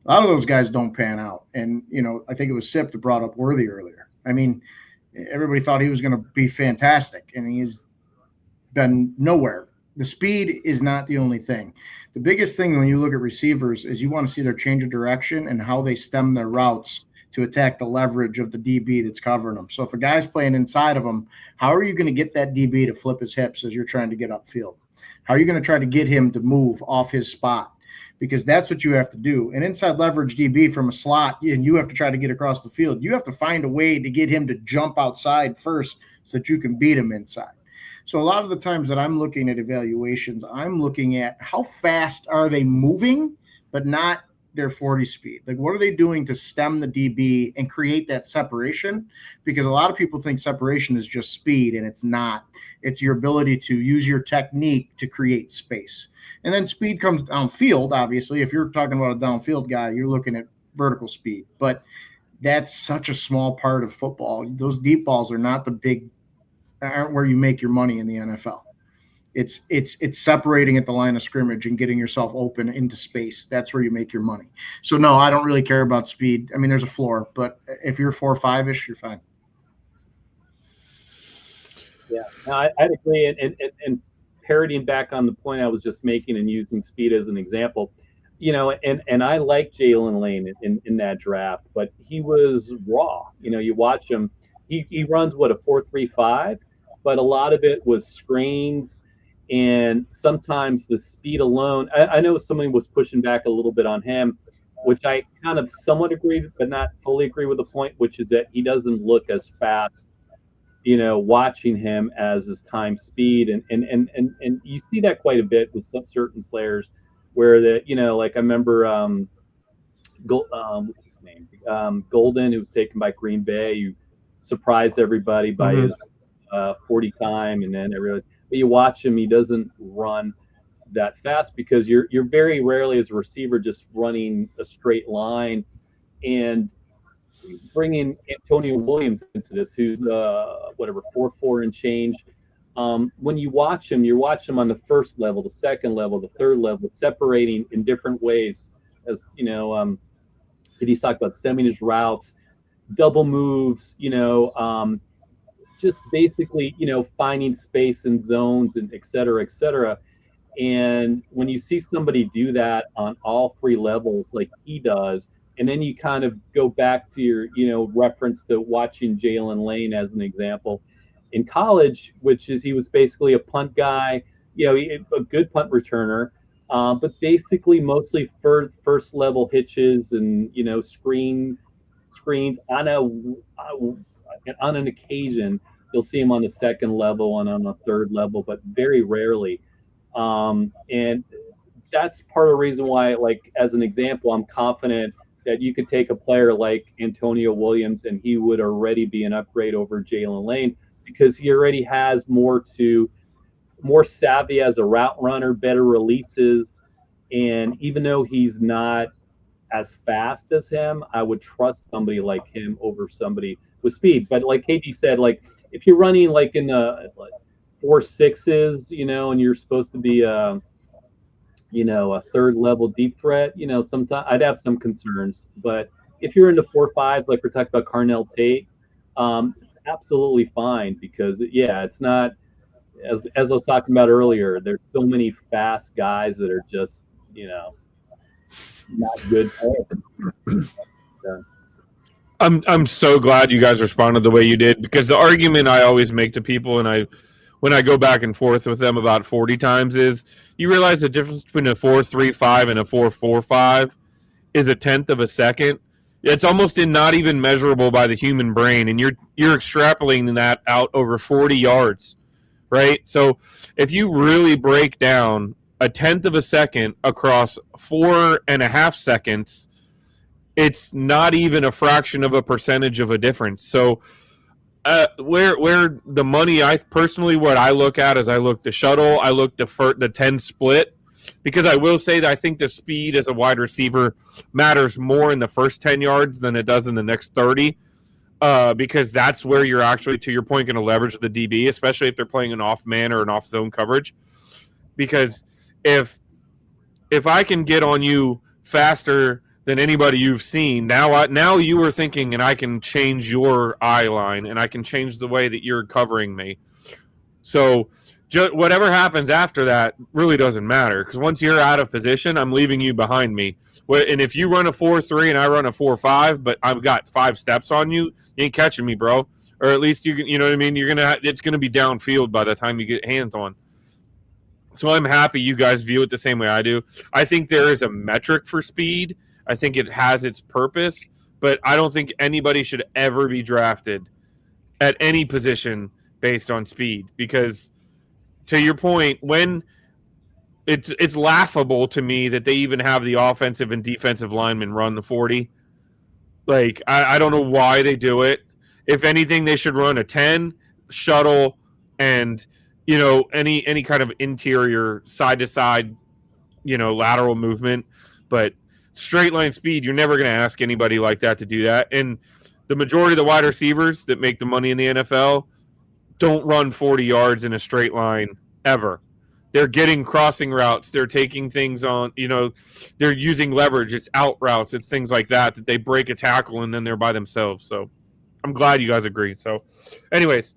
[SPEAKER 3] a lot of those guys don't pan out. And, I think it was Sip that brought up Worthy earlier. I mean, everybody thought he was going to be fantastic, and he's been nowhere. The speed is not the only thing. The biggest thing when you look at receivers is you want to see their change of direction and how they stem their routes to attack the leverage of the DB that's covering them. So if a guy's playing inside of him, how are you going to get that DB to flip his hips as you're trying to get upfield? How are you going to try to get him to move off his spot? Because that's what you have to do. An inside leverage DB from a slot, and you have to try to get across the field. You have to find a way to get him to jump outside first so that you can beat them inside. So a lot of the times that I'm looking at evaluations, I'm looking at how fast are they moving, but not their 40 speed. Like, what are they doing to stem the DB and create that separation? Because a lot of people think separation is just speed, and it's not. It's your ability to use your technique to create space. And then speed comes downfield, obviously. If you're talking about a downfield guy, you're looking at vertical speed. But that's such a small part of football. Those deep balls are not aren't where you make your money in the NFL. It's separating at the line of scrimmage and getting yourself open into space. That's where you make your money. So no, I don't really care about speed. I mean, there's a floor, but if you're 4.5-ish, you're fine.
[SPEAKER 2] Yeah, no, I'd agree. And parodying back on the point I was just making and using speed as an example, and I like Jalen Lane in that draft, but he was raw. You watch him, he runs a 4.35, but a lot of it was screens. And sometimes the speed alone, I know somebody was pushing back a little bit on him, which I kind of somewhat agree, but not fully agree with the point, which is that he doesn't look as fast, watching him as his time speed. And you see that quite a bit with some certain players where like I remember, what's his name? Golden, who was taken by Green Bay, who surprised everybody by his 40 time, and then everybody. But you watch him; he doesn't run that fast because you're very rarely as a receiver just running a straight line. And bringing Antonio Williams into this, who's 4.4 and change. When you watch him, you're watching him on the first level, the second level, the third level, separating in different ways. As he's talked about stemming his routes, double moves, just basically, finding space and zones and et cetera, et cetera. And when you see somebody do that on all three levels, like he does, and then you kind of go back to your, reference to watching Jalen Lane as an example in college, which is he was basically a punt guy, a good punt returner, but basically mostly first level hitches and, screens on an occasion. You'll see him on the second level and on the third level, but very rarely. And that's part of the reason why, like, as an example, I'm confident that you could take a player like Antonio Williams and he would already be an upgrade over Jalen Lane because he already has more savvy as a route runner, better releases. And even though he's not as fast as him, I would trust somebody like him over somebody with speed. But like KG said, like, if you're running like in the 4.6s, and you're supposed to be a third level deep threat, sometimes I'd have some concerns. But if you're into 4.5s, like we're talking about Carnell Tate, it's absolutely fine because it's not as I was talking about earlier. There's so many fast guys that are just not good players.
[SPEAKER 1] I'm so glad you guys responded the way you did because the argument I always make to people and when I go back and forth with them about 40 times is you realize the difference between a 4.35 and a 4.45 is a tenth of a second. It's almost not even measurable by the human brain, and you're extrapolating that out over 40 yards, right? So if you really break down a tenth of a second across 4.5 seconds, it's not even a fraction of a percentage of a difference. So where the money, what I look at is I look the shuttle, I look the 10 split, because I will say that I think the speed as a wide receiver matters more in the first 10 yards than it does in the next 30, because that's where you're actually, to your point, going to leverage the DB, especially if they're playing an off man or an off zone coverage. Because if I can get on you faster than anybody you've seen, now you are thinking, and I can change your eye line, and I can change the way that you're covering me. So whatever happens after that really doesn't matter, because once you're out of position, I'm leaving you behind me. And if you run a 4.3 and I run a 4.5, but I've got 5 steps on you, you ain't catching me, bro. Or at least you know what I mean. It's gonna be downfield by the time you get hands on. So I'm happy you guys view it the same way I do. I think there is a metric for speed. I think it has its purpose, but I don't think anybody should ever be drafted at any position based on speed. Because to your point, when it's laughable to me that they even have the offensive and defensive linemen run the 40. Like, I don't know why they do it. If anything, they should run a 10 shuttle and, any kind of interior side to side, lateral movement. But straight line speed, you're never going to ask anybody like that to do that. And the majority of the wide receivers that make the money in the NFL don't run 40 yards in a straight line ever. They're getting crossing routes. They're taking things on, they're using leverage. It's out routes. It's things like that they break a tackle and then they're by themselves. So I'm glad you guys agree. So anyways,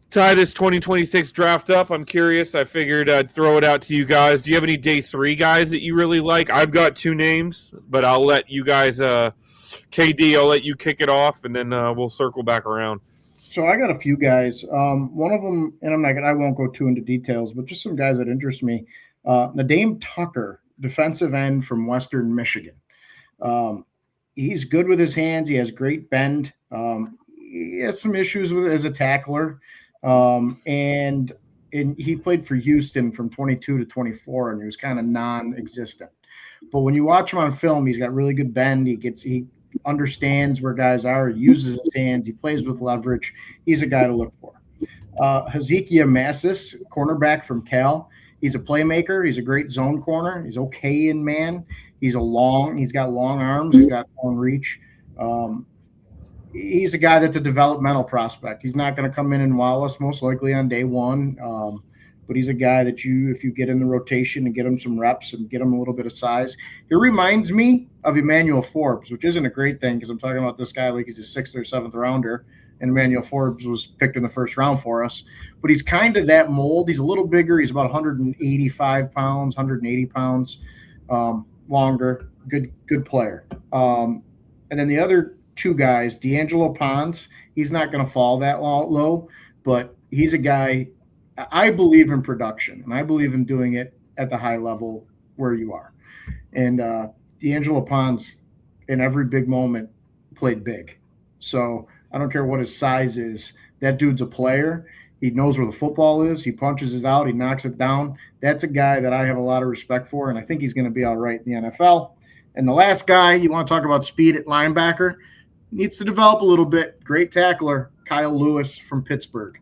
[SPEAKER 1] tie this 2026 draft up. I'm curious. I figured I'd throw it out to you guys. Do you have any day 3 guys that you really like? I've got 2 names, but I'll let you guys, KD, I'll let you kick it off and then we'll circle back around.
[SPEAKER 3] So I got a few guys. One of them, and I won't go too into details, but just some guys that interest me. Nadeem Tucker, defensive end from Western Michigan. He's good with his hands. He has great bend. He has some issues with as a tackler, and he played for Houston from 22 to 24, and he was kind of non-existent. But when you watch him on film, he's got really good bend. He understands where guys are, uses his hands, he plays with leverage. He's a guy to look for. Hezekiah Massis, cornerback from Cal. He's a playmaker. He's a great zone corner. He's okay in man. He's got long arms. He's got long reach. He's a guy that's a developmental prospect. He's not going to come in and wow us most likely on day one. But he's a guy that if you get in the rotation and get him some reps and get him a little bit of size, he reminds me of Emmanuel Forbes, which isn't a great thing because I'm talking about this guy like he's a 6th or 7th rounder, and Emmanuel Forbes was picked in the 1st round for us. But he's kind of that mold. He's a little bigger. He's about 185 pounds, 180 pounds, longer. Good player. And then the other 2 guys, D'Angelo Pons, he's not going to fall that low, but he's a guy. I believe in production, and I believe in doing it at the high level where you are. And D'Angelo Pons, in every big moment, played big. So I don't care what his size is. That dude's a player. He knows where the football is. He punches it out. He knocks it down. That's a guy that I have a lot of respect for, and I think he's going to be all right in the NFL. And the last guy, you want to talk about speed at linebacker, needs to develop a little bit. Great tackler, Kyle Lewis from Pittsburgh.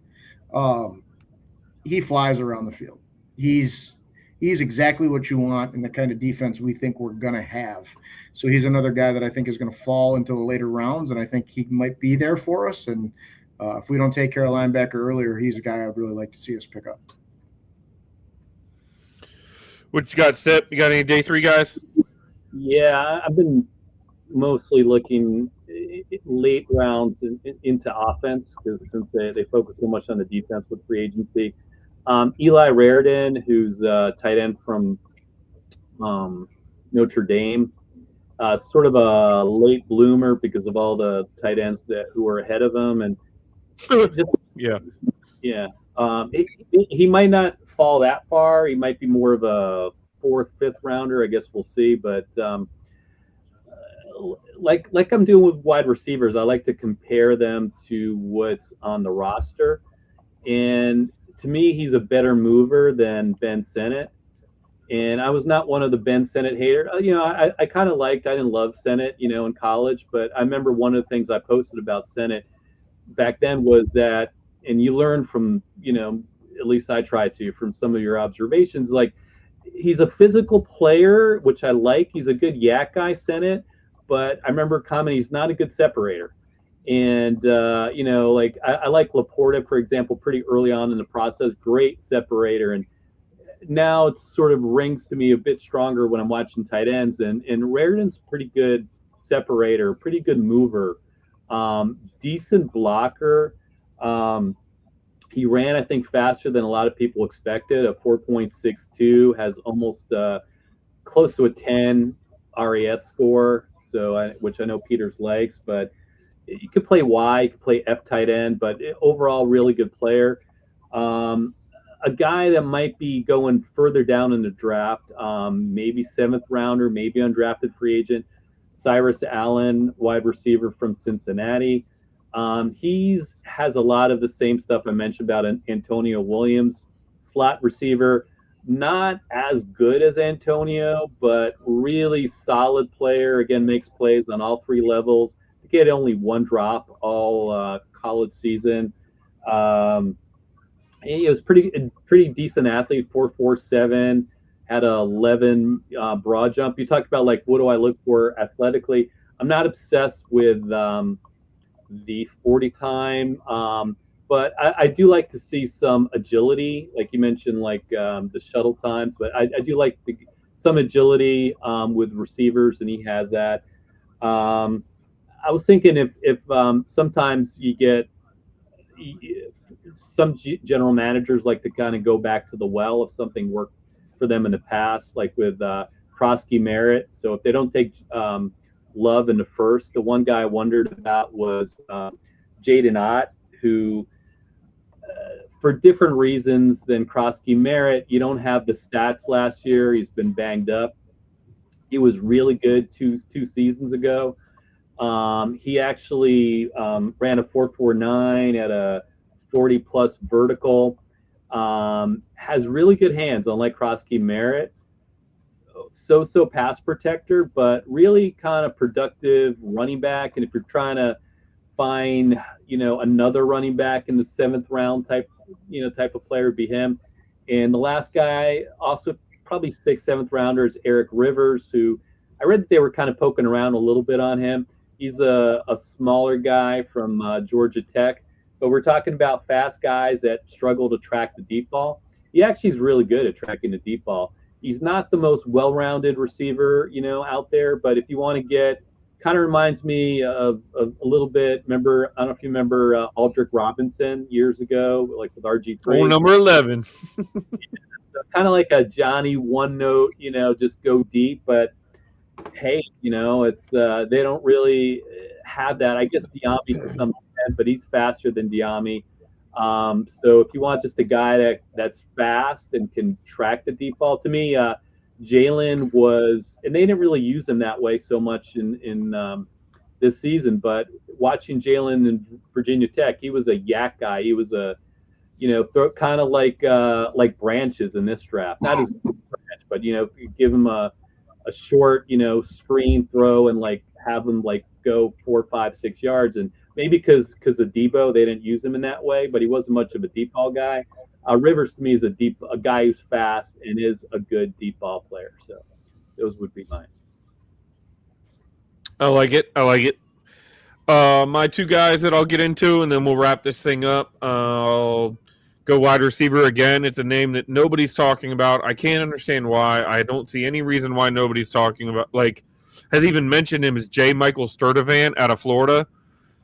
[SPEAKER 3] He flies around the field. He's exactly what you want in the kind of defense we think we're going to have. So he's another guy that I think is going to fall into the later rounds, and I think he might be there for us. And if we don't take care of linebacker earlier, he's a guy I'd really like to see us pick up.
[SPEAKER 1] What you got, Sip? You got any day 3 guys?
[SPEAKER 2] Yeah, I've been mostly looking late rounds into offense because since they focus so much on the defense with free agency. Eli Raridan, who's tight end from Notre Dame, sort of a late bloomer because of all the tight ends who are ahead of him, and he might not fall that far. He might be more of a 4th, 5th rounder. I guess we'll see. But like I'm doing with wide receivers, I like to compare them to what's on the roster, and to me, he's a better mover than Ben Sinnott. And I was not one of the Ben Sinnott haters. I kind of I didn't love Sinnott, in college, but I remember one of the things I posted about Sinnott back then was that, and you learn from, at least I tried to, from some of your observations, like he's a physical player, which I like. He's a good yak guy, Sinnott, but I remember commenting he's not a good separator. And, I like Laporta, for example, pretty early on in the process, great separator. And now it sort of rings to me a bit stronger when I'm watching tight ends. And Raridan's pretty good separator, pretty good mover, decent blocker. He ran, I think, faster than a lot of people expected, a 4.62, has almost close to a 10 RAS score, which I know Peters likes, but you could play Y, you could play F tight end, but overall, really good player. A guy that might be going further down in the draft, maybe 7th rounder, maybe undrafted free agent, Cyrus Allen, wide receiver from Cincinnati. He's has a lot of the same stuff I mentioned about Antonio Williams, slot receiver. Not as good as Antonio, but really solid player. Again, makes plays on all three levels. He had only one drop all college season. He was pretty decent athlete, 4.47, had a 11 broad jump. You talked about like what do I look for athletically? I'm not obsessed with the 40 time, but I do like to see some agility, like you mentioned, like the shuttle times. But I do like some agility with receivers, and he has that. I was thinking if sometimes you get some general managers like to kind of go back to the well if something worked for them in the past, like with Krosky Merritt. So if they don't take Love in the first, the one guy I wondered about was Jaden Ott, who for different reasons than Krosky Merritt, you don't have the stats last year. He's been banged up. He was really good two seasons ago. He actually ran a 4.49 at a 40-plus vertical. Has really good hands, unlike Krosky Merritt. So pass protector, but really kind of productive running back. And if you're trying to find, another running back in the 7th round type of player, would be him. And the last guy, also probably 6th, 7th rounder, is Eric Rivers, who I read that they were kind of poking around a little bit on him. He's a smaller guy from Georgia Tech, but we're talking about fast guys that struggle to track the deep ball. He actually is really good at tracking the deep ball. He's not the most well-rounded receiver, out there, but if you want to get, kind of reminds me of a little bit. I don't know if you remember Aldrick Robinson years ago, like with RG3.
[SPEAKER 1] Oh, number 11.
[SPEAKER 2] Kind of like a Johnny one note, just go deep, but hey, it's they don't really have that. I guess Diami to some extent, but he's faster than Diami. So if you want just a guy that's fast and can track the deep ball, to me, Jalen was, and they didn't really use him that way so much in this season. But watching Jalen in Virginia Tech, he was a yak guy. He was a, kind of like Branches in this draft. Not as Branch, but you give him a short, screen throw and like have him like go 4, 5, 6 yards. And maybe because of Debo, they didn't use him in that way, but he wasn't much of a deep ball guy. Rivers to me is a guy who's fast and is a good deep ball player. So those would be mine.
[SPEAKER 1] I like it. My two guys that I'll get into, and then we'll wrap this thing up. I'll go wide receiver again. It's a name that nobody's talking about. I can't understand why. I don't see any reason why nobody's talking about. Like, has even mentioned him as J. Michael Sturdivant out of Florida.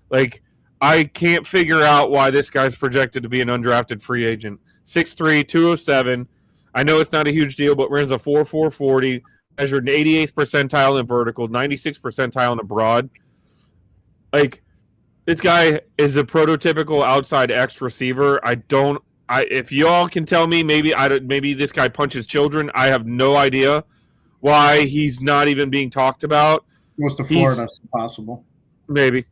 [SPEAKER 1] Like, I can't figure out why this guy's projected to be an undrafted free agent. 6'3", 207. I know it's not a huge deal, but runs a 4.40, measured an 88th percentile in vertical, 96th percentile in the broad. Like, this guy is a prototypical outside X receiver. If y'all can tell me, maybe this guy punches children. I have no idea why he's not even being talked about.
[SPEAKER 3] Goes to Florida, if possible.
[SPEAKER 1] Maybe.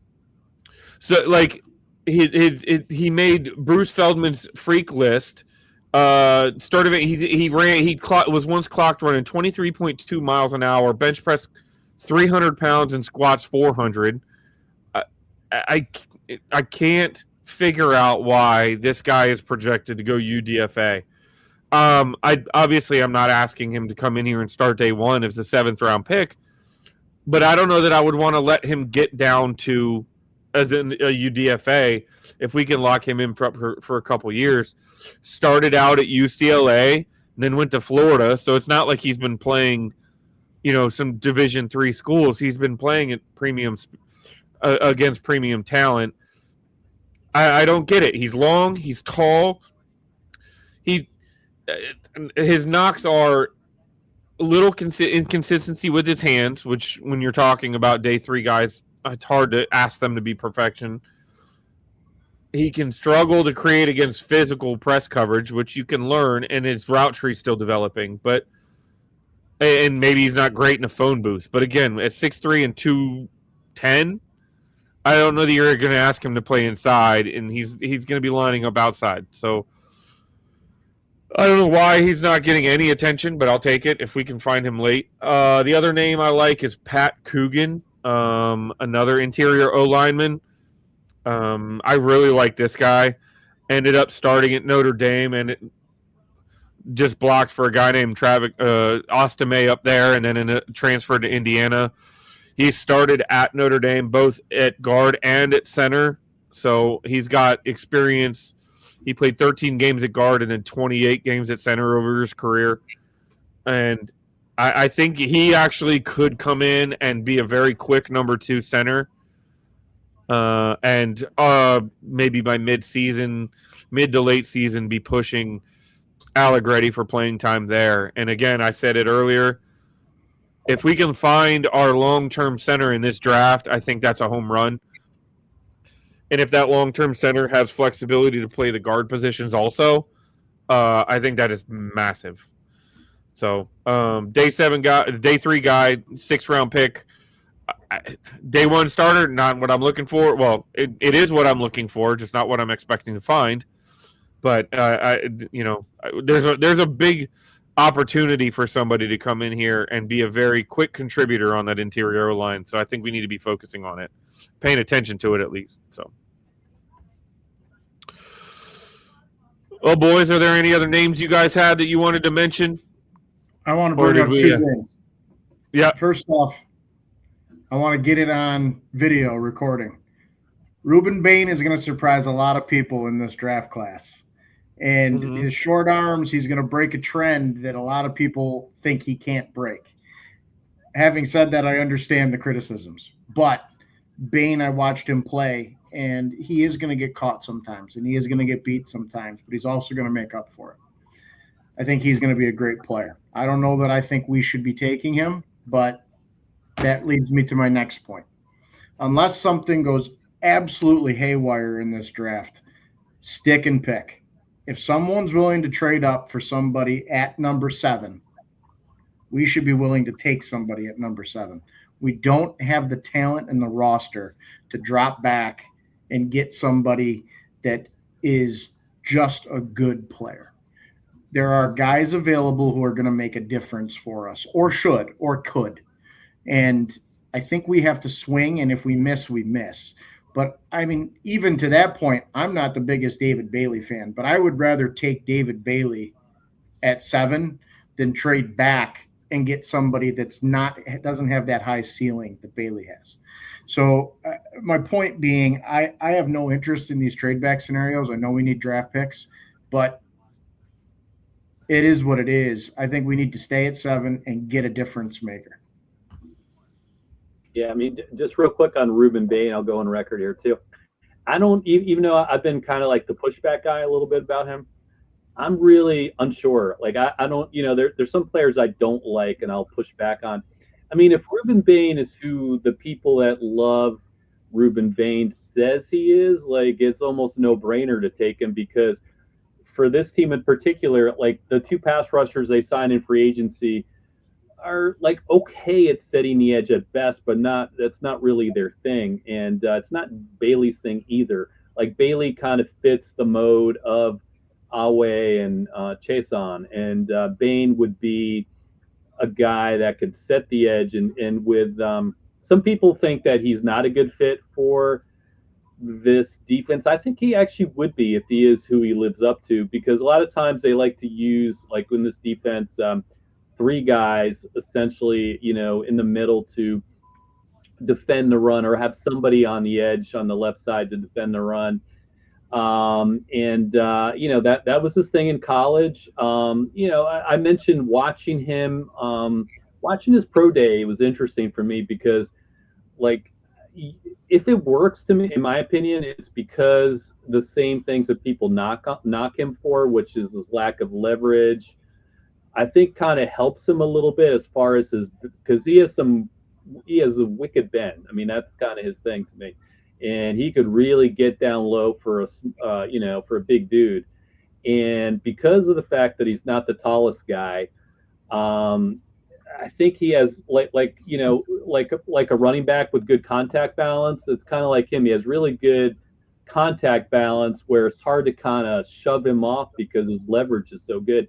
[SPEAKER 1] So, like, he made Bruce Feldman's freak list. Was once clocked running 23.2 miles an hour, bench press 300 pounds, and squats 400. I can't figure out why this guy is projected to go UDFA. I'm not asking him to come in here and start day one as the 7th round pick, but I don't know that I would want to let him get down to as in a UDFA if we can lock him in for a couple years. Started out at UCLA and then went to Florida, so it's not like he's been playing, some Division III schools. He's been playing at premium against premium talent. I don't get it. He's long. He's tall. His knocks are a little inconsistency with his hands, which when you're talking about day 3 guys, it's hard to ask them to be perfection. He can struggle to create against physical press coverage, which you can learn, and his route tree is still developing. And maybe he's not great in a phone booth. But again, at 6'3" and 210, I don't know that you're going to ask him to play inside, and he's going to be lining up outside. So I don't know why he's not getting any attention, but I'll take it if we can find him late. The other name I like is Pat Coogan, another interior O lineman. I really like this guy. Ended up starting at Notre Dame and just blocked for a guy named Travis Ostame up there, and then transferred to Indiana. He started at Notre Dame, both at guard and at center, so he's got experience. He played 13 games at guard and then 28 games at center over his career. And I think he actually could come in and be a very quick number 2 center. And maybe by mid to late season, be pushing Allegretti for playing time there. And again, I said it earlier, if we can find our long-term center in this draft, I think that's a home run. And if that long-term center has flexibility to play the guard positions also, I think that is massive. So day 3 guy, 6th round pick, day 1 starter, not what I'm looking for. Well, it is what I'm looking for, just not what I'm expecting to find. But there's a big opportunity for somebody to come in here and be a very quick contributor on that interior line. So I think we need to be focusing on it, paying attention to it at least. So, well, boys, are there any other names you guys had that you wanted to mention?
[SPEAKER 3] I want to bring up 2 things.
[SPEAKER 1] Yeah.
[SPEAKER 3] First off, I want to get it on video recording. Ruben Bain is going to surprise a lot of people in this draft class. And his short arms, he's going to break a trend that a lot of people think he can't break. Having said that, I understand the criticisms. But Bain, I watched him play, and he is going to get caught sometimes, and he is going to get beat sometimes, but he's also going to make up for it. I think he's going to be a great player. I don't know that I think we should be taking him, but that leads me to my next point. Unless something goes absolutely haywire in this draft, stick and pick. If someone's willing to trade up for somebody at number 7, we should be willing to take somebody at number 7. We don't have the talent in the roster to drop back and get somebody that is just a good player. There are guys available who are going to make a difference for us, or should, or could. And I think we have to swing, and if we miss, we miss. But, I mean, even to that point, I'm not the biggest David Bailey fan, but I would rather take David Bailey at 7 than trade back and get somebody doesn't have that high ceiling that Bailey has. So my point being, I have no interest in these trade back scenarios. I know we need draft picks, but it is what it is. I think we need to stay at 7 and get a difference maker.
[SPEAKER 2] Yeah, I mean, just real quick on Ruben Bain, I'll go on record here too. I don't, even though I've been kind of like the pushback guy a little bit about him, I'm really unsure. Like, I don't, there's some players I don't like and I'll push back on. I mean, if Ruben Bain is who the people that love Ruben Bain says he is, like, it's almost no brainer to take him, because for this team in particular, like the 2 pass rushers they signed in free agency are like okay at setting the edge at best, but that's not really their thing. And it's not Bailey's thing either. Like, Bailey kind of fits the mode of Awe and Chason, and Bain would be a guy that could set the edge. And with some people think that he's not a good fit for this defense. I think he actually would be if he is who he lives up to, because a lot of times they like to use, like in this defense, 3 guys essentially, in the middle to defend the run, or have somebody on the edge on the left side to defend the run. That was his thing in college. I mentioned watching him, watching his pro day was interesting for me, because like, if it works to me, in my opinion, it's because the same things that people knock him for, which is his lack of leverage, I think kind of helps him a little bit as far as because he has a wicked bend. I mean, that's kind of his thing to me. And he could really get down low for a big dude. And because of the fact that he's not the tallest guy, I think he has like a running back with good contact balance. It's kind of like him. He has really good contact balance where it's hard to kind of shove him off because his leverage is so good.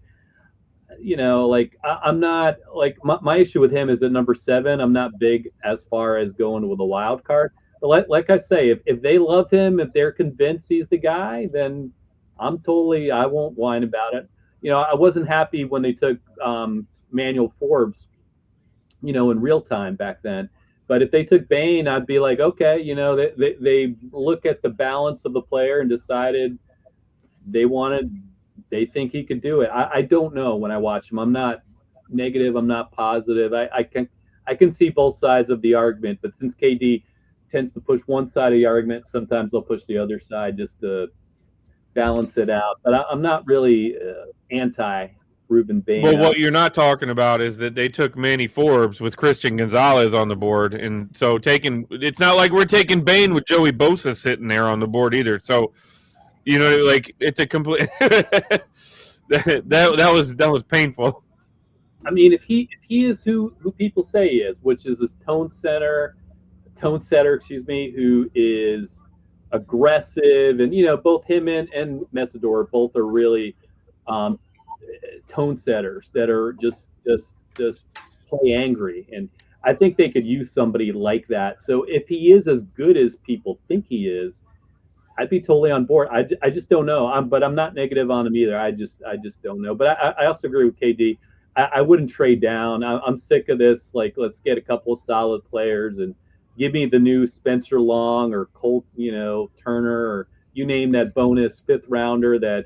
[SPEAKER 2] Like I'm not like my issue with him is at number 7. I'm not big as far as going with a wild card. But like I say, if they love him, if they're convinced he's the guy, then I won't whine about it. I wasn't happy when they took Manuel Forbes, in real time back then. But if they took Bain, I'd be like, okay, they look at the balance of the player and decided they think he could do it. I don't know when I watch him. I'm not negative. I'm not positive. I can see both sides of the argument, but since KD tends to push one side of the argument, sometimes they'll push the other side just to balance it out. But I'm not really anti Ruben Bain.
[SPEAKER 1] Well, what you're not talking about is that they took Manny Forbes with Christian Gonzalez on the board, and so it's not like we're taking Bain with Joey Bosa sitting there on the board either. So, like it's a complete that was painful.
[SPEAKER 2] I mean, if he is who people say he is, which is this tone setter, who is aggressive, and both him and Mesidor both are really tone setters that are just play angry, and I think they could use somebody like that. So if he is as good as people think he is, I'd be totally on board. I just don't know. But I'm not negative on him either. I just don't know. But I also agree with KD. I wouldn't trade down. I'm sick of this. Like, let's get a couple of solid players and give me the new Spencer Long or Colt, Turner, or you name that bonus 5th rounder that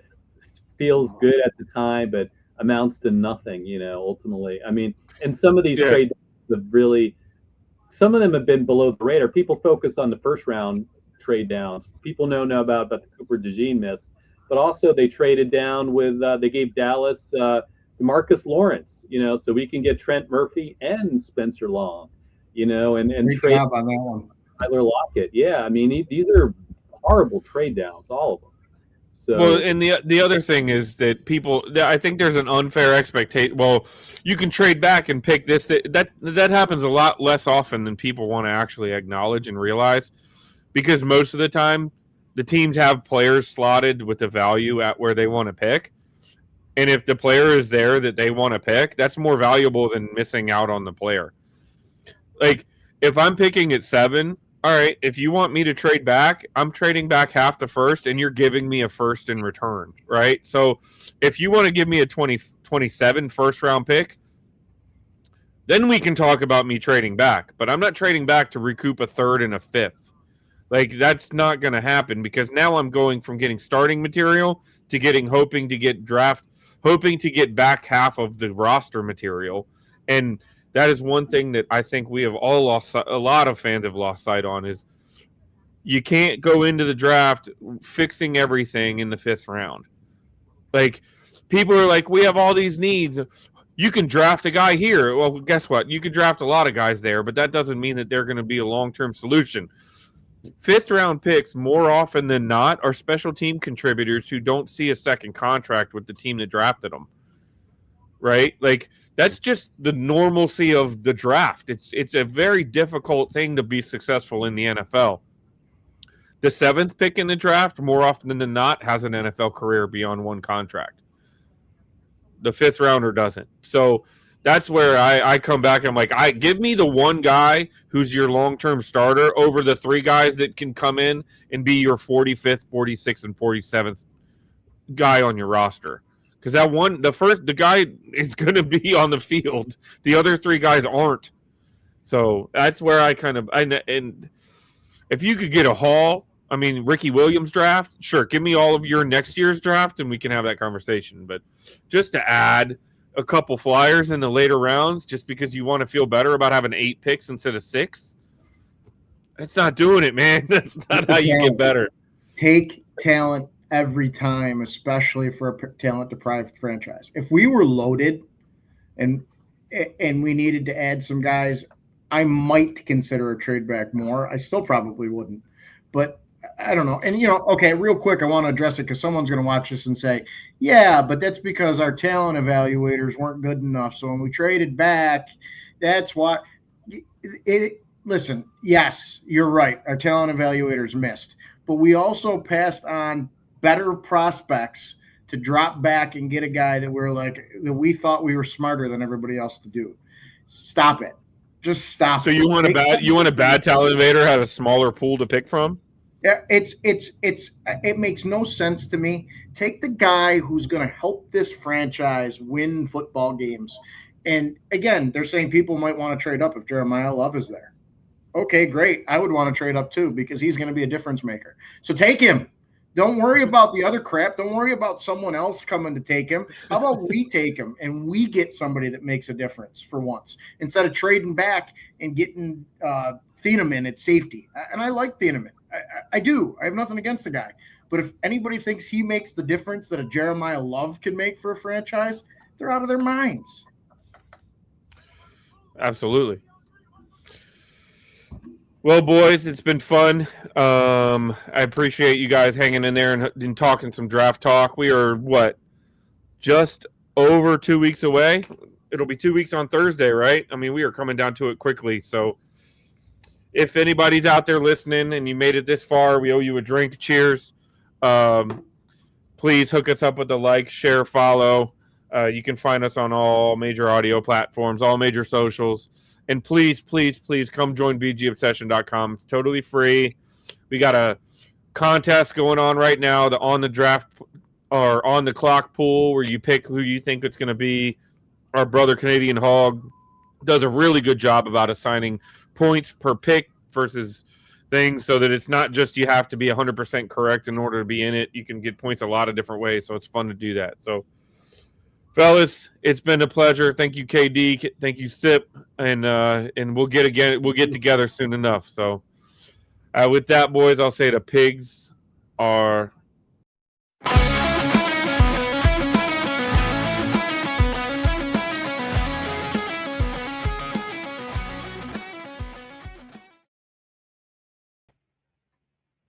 [SPEAKER 2] feels good at the time, but amounts to nothing, ultimately. I mean, and some of these trades some of them have been below the radar. People focus on the first round trade downs. People know now about the Cooper DeJean miss, but also they traded down with they gave Dallas DeMarcus Lawrence, so we can get Trent Murphy and Spencer Long, and trade
[SPEAKER 3] job on that one.
[SPEAKER 2] Tyler Lockett. Yeah, I mean these are horrible trade downs, all of them. So,
[SPEAKER 1] well, and the other thing is that I think there's an unfair expectation. Well, you can trade back and pick this. That happens a lot less often than people want to actually acknowledge and realize, because most of the time the teams have players slotted with the value at where they want to pick. And if the player is there that they want to pick, that's more valuable than missing out on the player. Like, if I'm picking at 7, all right, if you want me to trade back, I'm trading back half the first, and you're giving me a first in return, right? So if you want to give me a 2027 first-round pick, then we can talk about me trading back. But I'm not trading back to recoup a 3rd and a 5th. Like, that's not going to happen, because now I'm going from getting starting material to hoping to get back half of the roster material. And that is one thing that I think we have all lost. A lot of fans have lost sight on, is you can't go into the draft fixing everything in the 5th round. Like, people are like, we have all these needs. You can draft a guy here. Well, guess what? You can draft a lot of guys there, but that doesn't mean that they're going to be a long-term solution. 5th round picks, more often than not, are special team contributors who don't see a second contract with the team that drafted them. Right? Like, that's just the normalcy of the draft. It's a very difficult thing to be successful in the NFL. The 7th pick in the draft, more often than not, has an NFL career beyond one contract. The 5th rounder doesn't. So that's where I come back and I'm like, give me the one guy who's your long-term starter over the 3 guys that can come in and be your 45th, 46th, and 47th guy on your roster. Because the guy is going to be on the field. The other 3 guys aren't. So that's where and if you could get a haul, I mean, Ricky Williams draft, sure, give me all of your next year's draft and we can have that conversation. But just to add a couple flyers in the later rounds just because you want to feel better about having 8 picks instead of 6, that's not doing it, man. That's not how you get better.
[SPEAKER 3] Take talent every time, especially for a talent-deprived franchise. If we were loaded and we needed to add some guys, I might consider a trade back more. I still probably wouldn't. But I don't know. And, okay, real quick, I want to address it because someone's going to watch this and say, yeah, but that's because our talent evaluators weren't good enough. So when we traded back, that's why listen, yes, you're right. Our talent evaluators missed, but we also passed on better prospects to drop back and get a guy that we thought we were smarter than everybody else to do. Stop it. Just stop.
[SPEAKER 1] So you want a bad talent evaluator had a smaller pool to pick from?
[SPEAKER 3] Yeah, it makes no sense to me. Take the guy who's going to help this franchise win football games. And again, they're saying people might want to trade up if Jeremiah Love is there. Okay, great. I would want to trade up too because he's going to be a difference maker. So take him. Don't worry about the other crap. Don't worry about someone else coming to take him. How about we take him and we get somebody that makes a difference for once instead of trading back and getting Thieneman at safety. And I like Thieneman. I do. I have nothing against the guy. But if anybody thinks he makes the difference that a Jeremiah Love can make for a franchise, they're out of their minds.
[SPEAKER 1] Absolutely. Well, boys, it's been fun. I appreciate you guys hanging in there and talking some draft talk. We are, just over 2 weeks away? It'll be 2 weeks on Thursday, right? I mean, we are coming down to it quickly. So if anybody's out there listening and you made it this far, we owe you a drink. Cheers. Please hook us up with a like, share, follow. You can find us on all major audio platforms, all major socials. And please, please, please come join bgobsession.com. It's totally free. We got a contest going on right now, the on the draft or on the clock pool, where you pick who you think it's going to be. Our brother Canadian Hog does a really good job about assigning points per pick versus things, so that it's not just you have to be 100% correct in order to be in it. You can get points a lot of different ways, so it's fun to do that. So, fellas, it's been a pleasure. Thank you, KD. Thank you, Sip. And we'll get together soon enough. So with that, boys, I'll say the pigs are